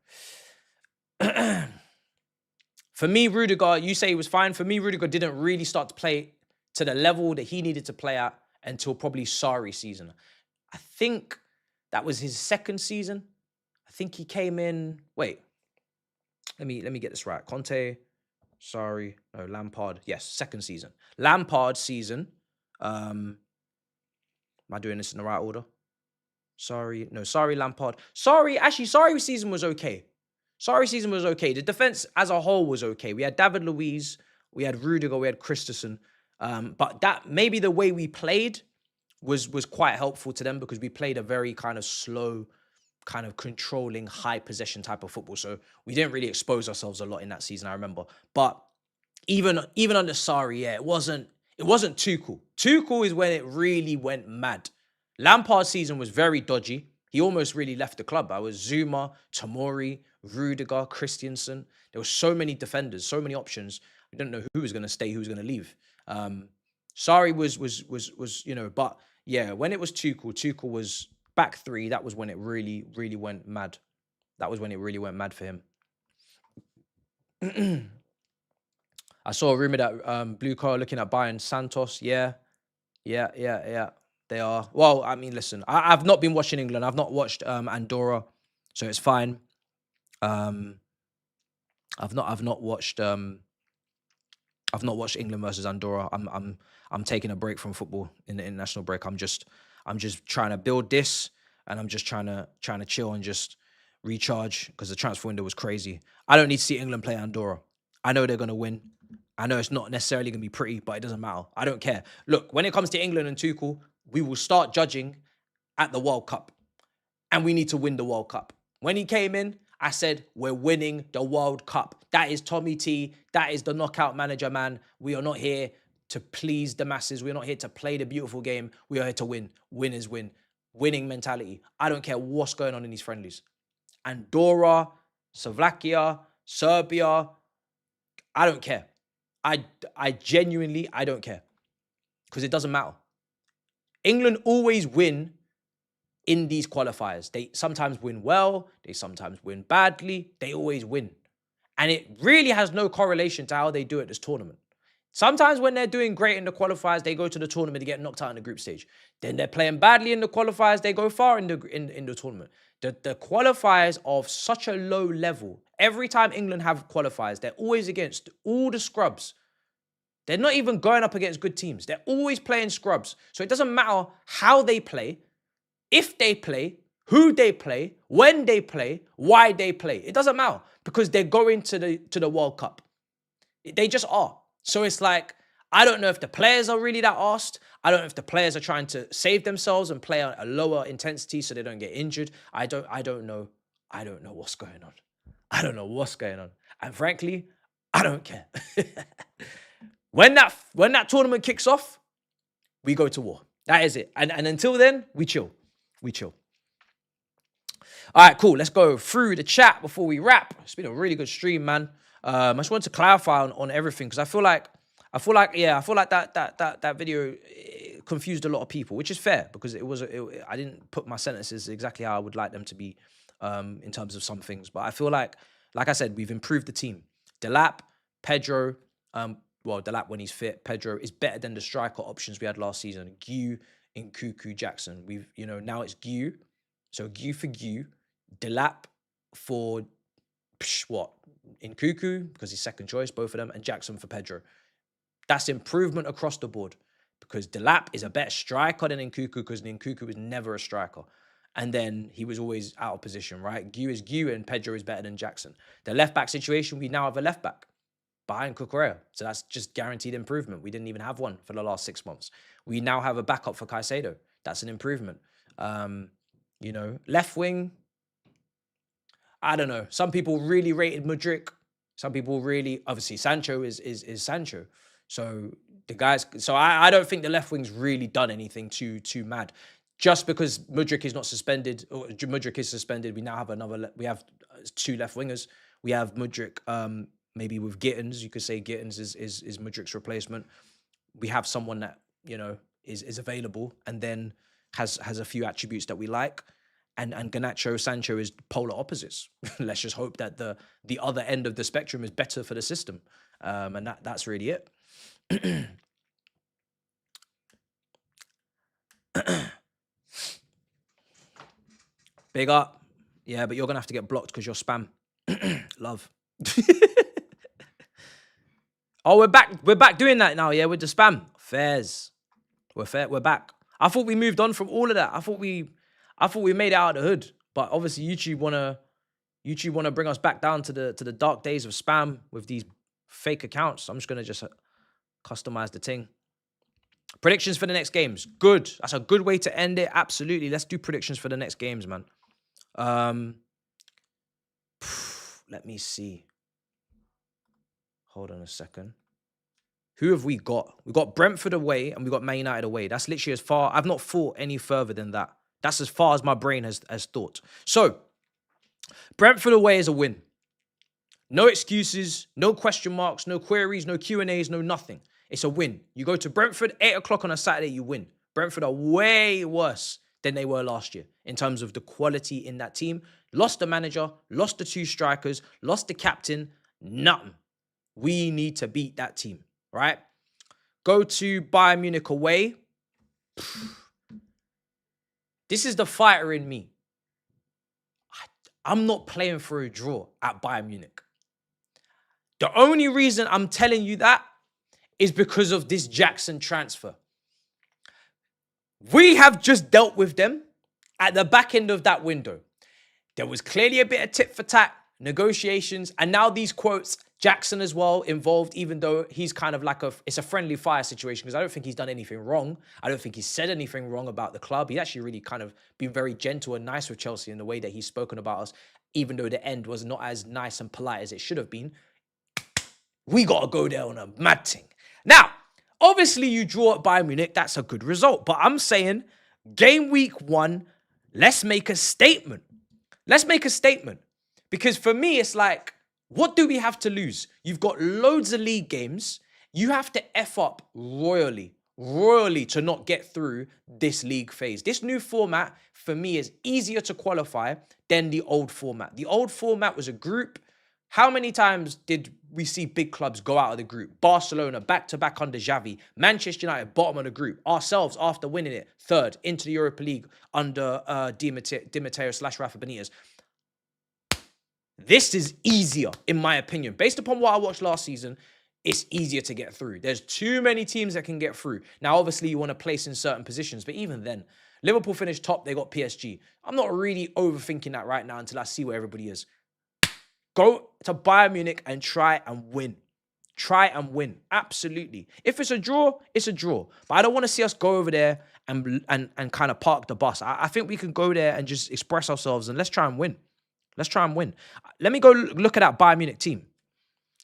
For me, Rudiger, you say he was fine. For me, Rudiger didn't really start to play to the level that he needed to play at until probably Sarri season. I think that was his second season. I think he came in... Wait. Let me get this right. Conte... Sorry, no, Lampard. Yes, second season. Lampard season. Am I doing this in the right order? Sorry, Lampard. Sorry season was okay. The defense as a whole was okay. We had David Luiz, we had Rudiger, we had Christensen. But that maybe the way we played was quite helpful to them, because we played a very kind of slow, kind of controlling, high possession type of football. So we didn't really expose ourselves a lot in that season, I remember. But even under Sarri, yeah, it wasn't Tuchel. Tuchel is when it really went mad. Lampard's season was very dodgy. He almost really left the club. I was Zuma, Tomori, Rudiger, Christensen. There were so many defenders, so many options. We didn't know who was going to stay, who was going to leave. Sarri was, you know, but yeah, when it was Tuchel was back three. That was when it really, really went mad. That was when it really went mad for him. I saw a rumor that Blue Car looking at buying Santos. Yeah. They are. Well, I mean, listen, I've not been watching England. I've not watched Andorra, so it's fine. I've not watched England versus Andorra. I'm taking a break from football in the international break. I'm just trying to build this, and I'm just trying to chill and just recharge, because the transfer window was crazy. I don't need to see England play Andorra. I know they're going to win. I know it's not necessarily going to be pretty, but it doesn't matter. I don't care. Look, when it comes to England and Tuchel, we will start judging at the World Cup, and we need to win the World Cup. When he came in, I said, we're winning the World Cup. That is Tommy T. That is the knockout manager, man. We are not here to please the masses. We're not here to play the beautiful game. We are here to win. Win is win. Winning mentality. I don't care what's going on in these friendlies. Andorra, Slovakia, Serbia, I don't care. I genuinely, I don't care. Because it doesn't matter. England always win in these qualifiers. They sometimes win well. They sometimes win badly. They always win. And it really has no correlation to how they do at this tournament. Sometimes when they're doing great in the qualifiers, they go to the tournament to get knocked out in the group stage. Then they're playing badly in the qualifiers, they go far in the tournament. The qualifiers are of such a low level. Every time England have qualifiers, they're always against all the scrubs. They're not even going up against good teams. They're always playing scrubs. So it doesn't matter how they play, if they play, who they play, when they play, why they play. It doesn't matter, because they're going to the World Cup. They just are. So it's like, I don't know if the players are really that arsed. I don't know if the players are trying to save themselves and play at a lower intensity so they don't get injured. I don't know. I don't know what's going on. I don't know what's going on. And frankly, I don't care. When that tournament kicks off, we go to war. That is it. And until then, we chill. All right, cool. Let's go through the chat before we wrap. It's been a really good stream, man. I just wanted to clarify on everything, because I feel like that video confused a lot of people, which is fair, because I didn't put my sentences exactly how I would like them to be in terms of some things. But I feel like I said, we've improved the team. Delap, Pedro, Delap when he's fit, Pedro is better than the striker options we had last season. Gu, Nkuku, Jackson. Now it's Gu. So Gu for Gu, Delap for what? Nkunku, because he's second choice, both of them, and Jackson for Pedro. That's improvement across the board because Delap is a better striker than Nkunku because Nkunku was never a striker. And then he was always out of position, right? Gu is Gu and Pedro is better than Jackson. The left-back situation, we now have a left-back behind Cucurella. So that's just guaranteed improvement. We didn't even have one for the last 6 months. We now have a backup for Caicedo. That's an improvement. You know, left wing, I don't know. Some people really rated Mudryk. Some people really, obviously, Sancho is Sancho. So the guys, so I don't think the left wing's really done anything too mad. Just because Mudryk is not suspended, or Mudryk is suspended, we now have we have 2 left wingers. We have Mudryk, maybe with Gittins. You could say Gittins is Mudryk's replacement. We have someone that, you know, is available and then has a few attributes that we like. And Garnacho, Sancho is polar opposites. Let's just hope that the other end of the spectrum is better for the system. And that's really it. Big up. Yeah, but you're going to have to get blocked because you're spam. Love. Oh, we're back doing that now, yeah, with the spam. Fairs. We're back. I thought we moved on from all of that. I thought we made it out of the hood. But obviously YouTube wanna bring us back down to the dark days of spam with these fake accounts. I'm just gonna customize the thing. Predictions for the next games. Good. That's a good way to end it. Absolutely. Let's do predictions for the next games, man. Let me see. Hold on a second. Who have we got? We've got Brentford away and we've got Man United away. That's literally as far. I've not thought any further than that. That's as far as my brain has thought. So, Brentford away is a win. No excuses, no question marks, no queries, no Q&As, no nothing. It's a win. You go to Brentford, 8 o'clock on a Saturday, you win. Brentford are way worse than they were last year in terms of the quality in that team. Lost the manager, lost the 2 strikers, lost the captain, nothing. We need to beat that team, right? Go to Bayern Munich away. This is the fighter in me. I'm not playing for a draw at Bayern Munich. The only reason I'm telling you that is because of this Jackson transfer. We have just dealt with them at the back end of that window. There was clearly a bit of tit for tat, negotiations, and now these quotes, Jackson as well involved, even though he's kind of like it's a friendly fire situation because I don't think he's done anything wrong. I don't think he's said anything wrong about the club. He's actually really kind of been very gentle and nice with Chelsea in the way that he's spoken about us, even though the end was not as nice and polite as it should have been. We got to go there on a mad thing. Now, obviously you draw at Bayern Munich, that's a good result. But I'm saying game week 1, let's make a statement. Let's make a statement. Because for me, it's like, what do we have to lose? You've got loads of league games. You have to F up royally to not get through this league phase. This new format, for me, is easier to qualify than the old format. The old format was a group. How many times did we see big clubs go out of the group? Barcelona, back-to-back under Xavi. Manchester United, bottom of the group. Ourselves, after winning it, 3rd into the Europa League under Di Matteo/Rafa Benitez. This is easier, in my opinion. Based upon what I watched last season, it's easier to get through. There's too many teams that can get through. Now, obviously, you want to place in certain positions, but even then, Liverpool finished top, they got PSG. I'm not really overthinking that right now until I see where everybody is. Go to Bayern Munich and try and win. Try and win. Absolutely. If it's a draw, it's a draw. But I don't want to see us go over there and kind of park the bus. I think we can go there and just express ourselves and let's try and win. Let's try and win. Let me go look at that Bayern Munich team.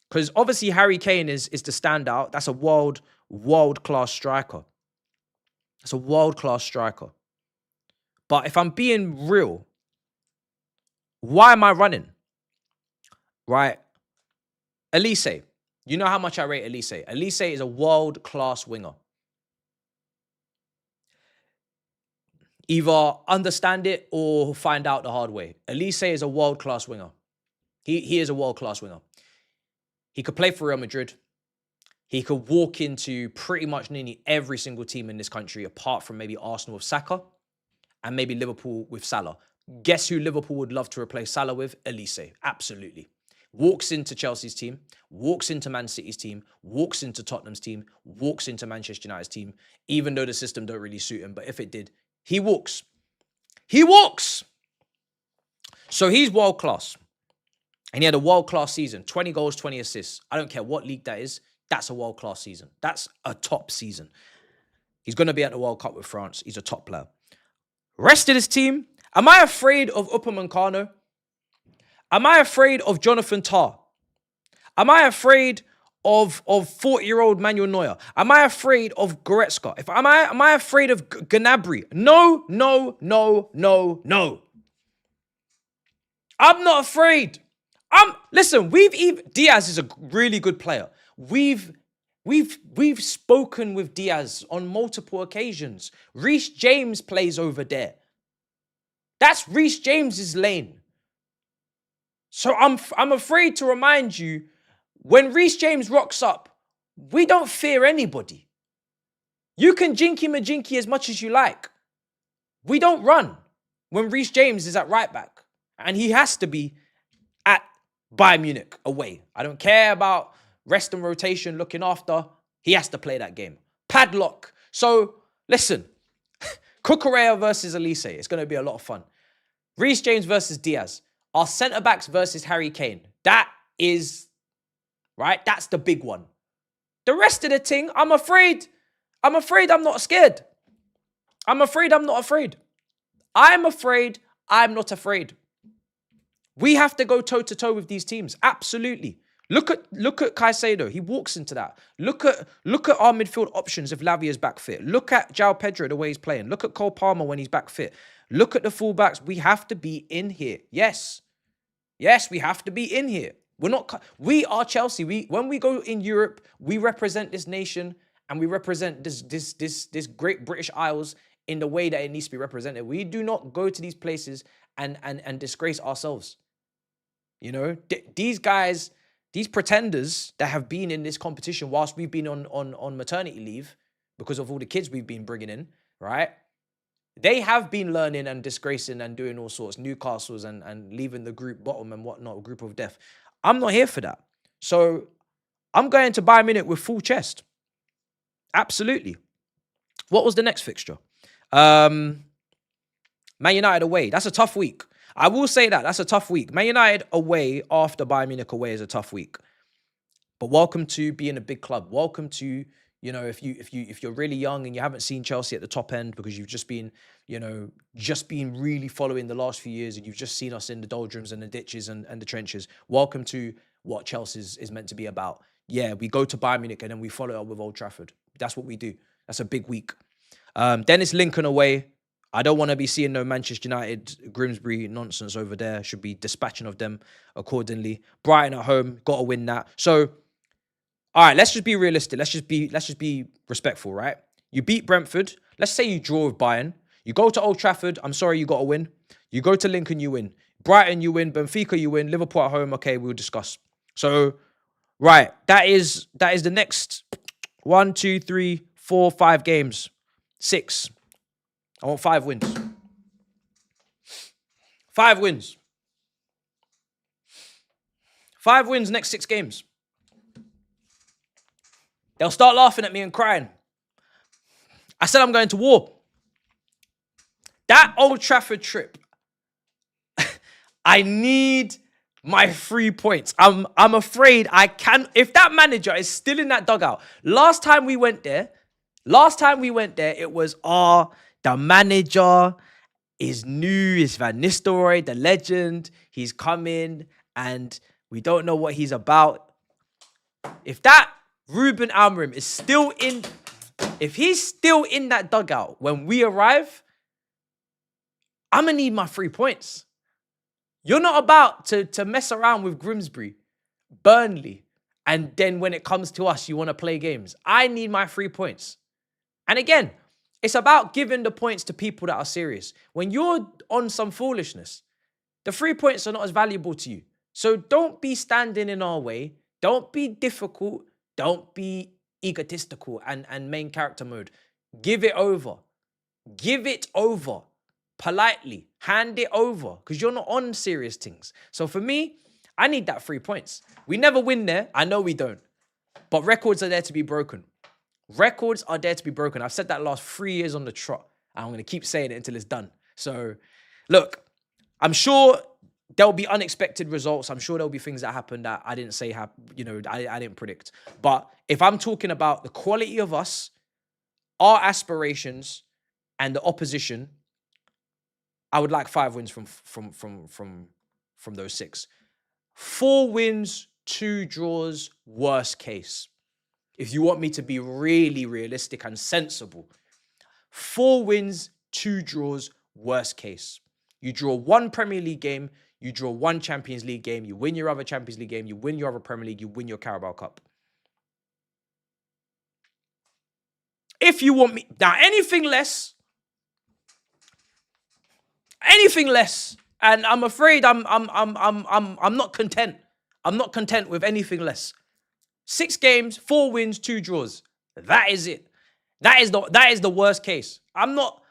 Because obviously Harry Kane is the standout. That's a world-class striker. That's a world-class striker. But if I'm being real, why am I running? Right? Elise. You know how much I rate Elise. Elise is a world-class winger. Either understand it or find out the hard way. Elise is a world-class winger. He is a world-class winger. He could play for Real Madrid. He could walk into pretty much nearly every single team in this country, apart from maybe Arsenal with Saka and maybe Liverpool with Salah. Guess who Liverpool would love to replace Salah with? Elise. Absolutely. walks into Chelsea's team, walks into Man City's team, walks into Tottenham's team, walks into Manchester United's team, even though the system don't really suit him. But if it did, he walks. He walks. So he's world class. And he had a world-class season. 20 goals, 20 assists. I don't care what league that is. That's a world-class season. That's a top season. He's going to be at the World Cup with France. He's a top player. Rest of this team, am I afraid of Upamecano? Am I afraid of Jonathan Tah? Am I afraid of 40-year-old Manuel Neuer? Am I afraid of Goretzka? Am I afraid of Gnabry? No, no, no, no, no. I'm not afraid. Listen, Diaz is a really good player. We've spoken with Diaz on multiple occasions. Reece James plays over there. That's Reece James's lane. So I'm afraid to remind you, when Reece James rocks up, we don't fear anybody. You can jinky majinky as much as you like. We don't run when Reece James is at right back. And he has to be at Bayern Munich away. I don't care about rest and rotation, looking after. He has to play that game. Padlock. So, listen. Cucurella versus Elise. It's going to be a lot of fun. Reece James versus Diaz. Our centre-backs versus Harry Kane. That is, right? That's the big one. The rest of the thing, I'm afraid I'm not scared. I'm afraid I'm not afraid. I'm afraid I'm not afraid. We have to go toe-to-toe with these teams. Absolutely. Look at Caicedo. He walks into that. Look at our midfield options if Lavia's back fit. Look at João Pedro, the way he's playing. Look at Cole Palmer when he's back fit. Look at the fullbacks. We have to be in here. Yes. Yes, we have to be in here. We are Chelsea. When we go in Europe, we represent this nation and we represent this great British Isles in the way that it needs to be represented. We do not go to these places and disgrace ourselves. You know, these guys, these pretenders that have been in this competition whilst we've been on maternity leave because of all the kids we've been bringing in, right? They have been learning and disgracing and doing all sorts, Newcastles and leaving the group bottom and whatnot, group of death. I'm not here for that. So I'm going to Bayern Munich with full chest. Absolutely. What was the next fixture? Man United away. That's a tough week. I will say that's a tough week. Man United away after Bayern Munich away is a tough week. But welcome to being a big club. Welcome to, you know, if you're really young and you haven't seen Chelsea at the top end because you've just been really following the last few years and you've just seen us in the doldrums and the ditches and the trenches. Welcome to what Chelsea is meant to be about. Yeah, we go to Bayern Munich and then we follow up with Old Trafford. That's what we do. That's a big week. Then it's Lincoln away. I don't want to be seeing no Manchester United, Grimsby nonsense over there. Should be dispatching of them accordingly. Brighton at home, got to win that. So, all right, let's just be realistic. Let's just be respectful, right? You beat Brentford. Let's say you draw with Bayern. You go to Old Trafford. I'm sorry, you got to win. You go to Lincoln, you win. Brighton, you win. Benfica, you win. Liverpool at home. Okay, we'll discuss. So, right, that is the next 1, 2, 3, 4, 5 games. 6. I want 5 wins. 5 wins. 5 wins next 6 games. They'll start laughing at me and crying. I said I'm going to war. That Old Trafford trip, I need my 3 points. I'm afraid I can. If that manager is still in that dugout, last time we went there, it was, the manager is new. It's Van Nistelrooy, the legend. He's coming and we don't know what he's about. If that Ruben Amorim is still in, if he's still in that dugout when we arrive, I'm going to need my 3 points. You're not about to mess around with Grimsby, Burnley, and then when it comes to us, you want to play games. I need my 3 points. And again, it's about giving the points to people that are serious. When you're on some foolishness, the 3 points are not as valuable to you. So don't be standing in our way. Don't be difficult. Don't be egotistical and main character mode. Give it over. Give it over. Politely. Hand it over. Because you're not on serious things. So for me, I need that 3 points. We never win there. I know we don't. But records are there to be broken. Records are there to be broken. I've said that last 3 years on the trot. And I'm going to keep saying it until it's done. So, look, I'm sure there'll be unexpected results. I'm sure there'll be things that happen that I didn't say, I didn't predict. But if I'm talking about the quality of us, our aspirations, and the opposition, I would like 5 wins from those 6. 4 wins, 2 draws, worst case. If you want me to be really realistic and sensible, 4 wins, 2 draws, worst case. You draw 1 Premier League game, you draw 1 Champions League game, you win your other Champions League game, you win your other Premier League, you win your Carabao Cup. If you want me, now anything less, and I'm afraid I'm not content. I'm not content with anything less. 6 games, 4 wins, 2 draws. That is it. That is the worst case. I'm not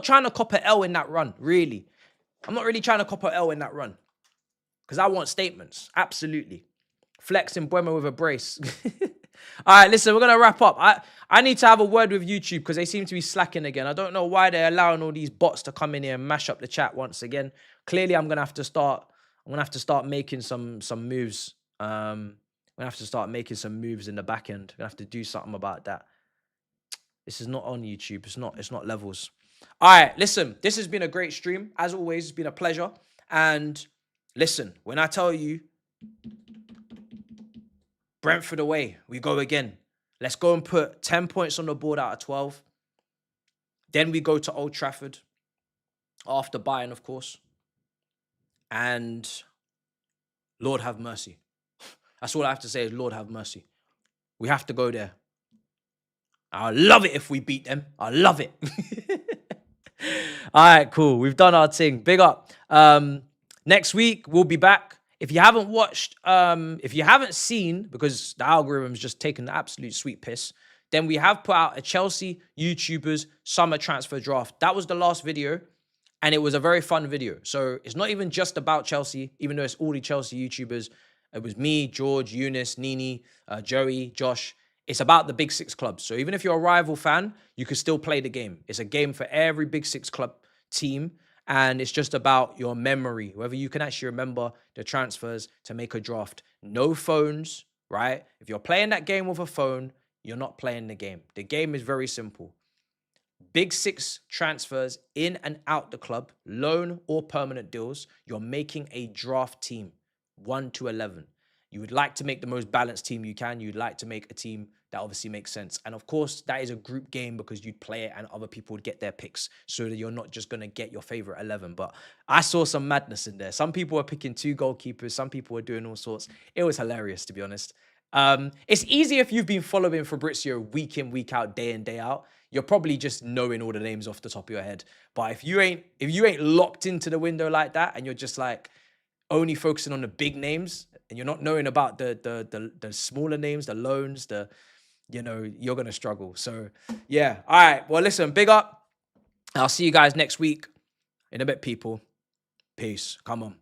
trying to cop an L in that run, really. I'm not really trying to cop an L in that run. Because I want statements. Absolutely. Flexing Buemo with a brace. All right, listen, we're going to wrap up. I need to have a word with YouTube because they seem to be slacking again. I don't know why they're allowing all these bots to come in here and mash up the chat once again. Clearly, I'm going to have to start making some moves. I'm going to have to start making some moves in the back end. I'm going to have to do something about that. This is not on YouTube. It's not levels. All right, listen, this has been a great stream. As always, it's been a pleasure. And listen, when I tell you, Brentford away, we go again. Let's go and put 10 points on the board out of 12. Then we go to Old Trafford after Bayern, of course. And Lord have mercy. That's all I have to say is Lord have mercy. We have to go there. I love it if we beat them. I love it. All right, cool. We've done our thing. Big up. Next week, we'll be back. If you haven't watched, if you haven't seen, because the algorithm's just taken the absolute sweet piss, then we have put out a Chelsea YouTubers summer transfer draft. That was the last video, and it was a very fun video. So it's not even just about Chelsea, even though it's all the Chelsea YouTubers. It was me, George, Eunice, Nini, Joey, Josh. It's about the Big 6 clubs. So even if you're a rival fan, you can still play the game. It's a game for every Big 6 club team. And it's just about your memory, whether you can actually remember the transfers to make a draft. No phones, right? If you're playing that game with a phone, you're not playing the game. The game is very simple. Big 6 transfers in and out the club, loan or permanent deals. You're making a draft team, 1 to 11. You would like to make the most balanced team you can. You'd like to make a team that obviously makes sense. And of course, that is a group game because you'd play it and other people would get their picks so that you're not just going to get your favorite 11. But I saw some madness in there. Some people were picking 2 goalkeepers. Some people were doing all sorts. It was hilarious, to be honest. It's easy if you've been following Fabrizio week in, week out, day in, day out. You're probably just knowing all the names off the top of your head. But if you ain't locked into the window like that and you're just like only focusing on the big names and you're not knowing about the smaller names, the loans, you're going to struggle. So, yeah. All right. Well, listen, big up. I'll see you guys next week. In a bit, people. Peace. Come on.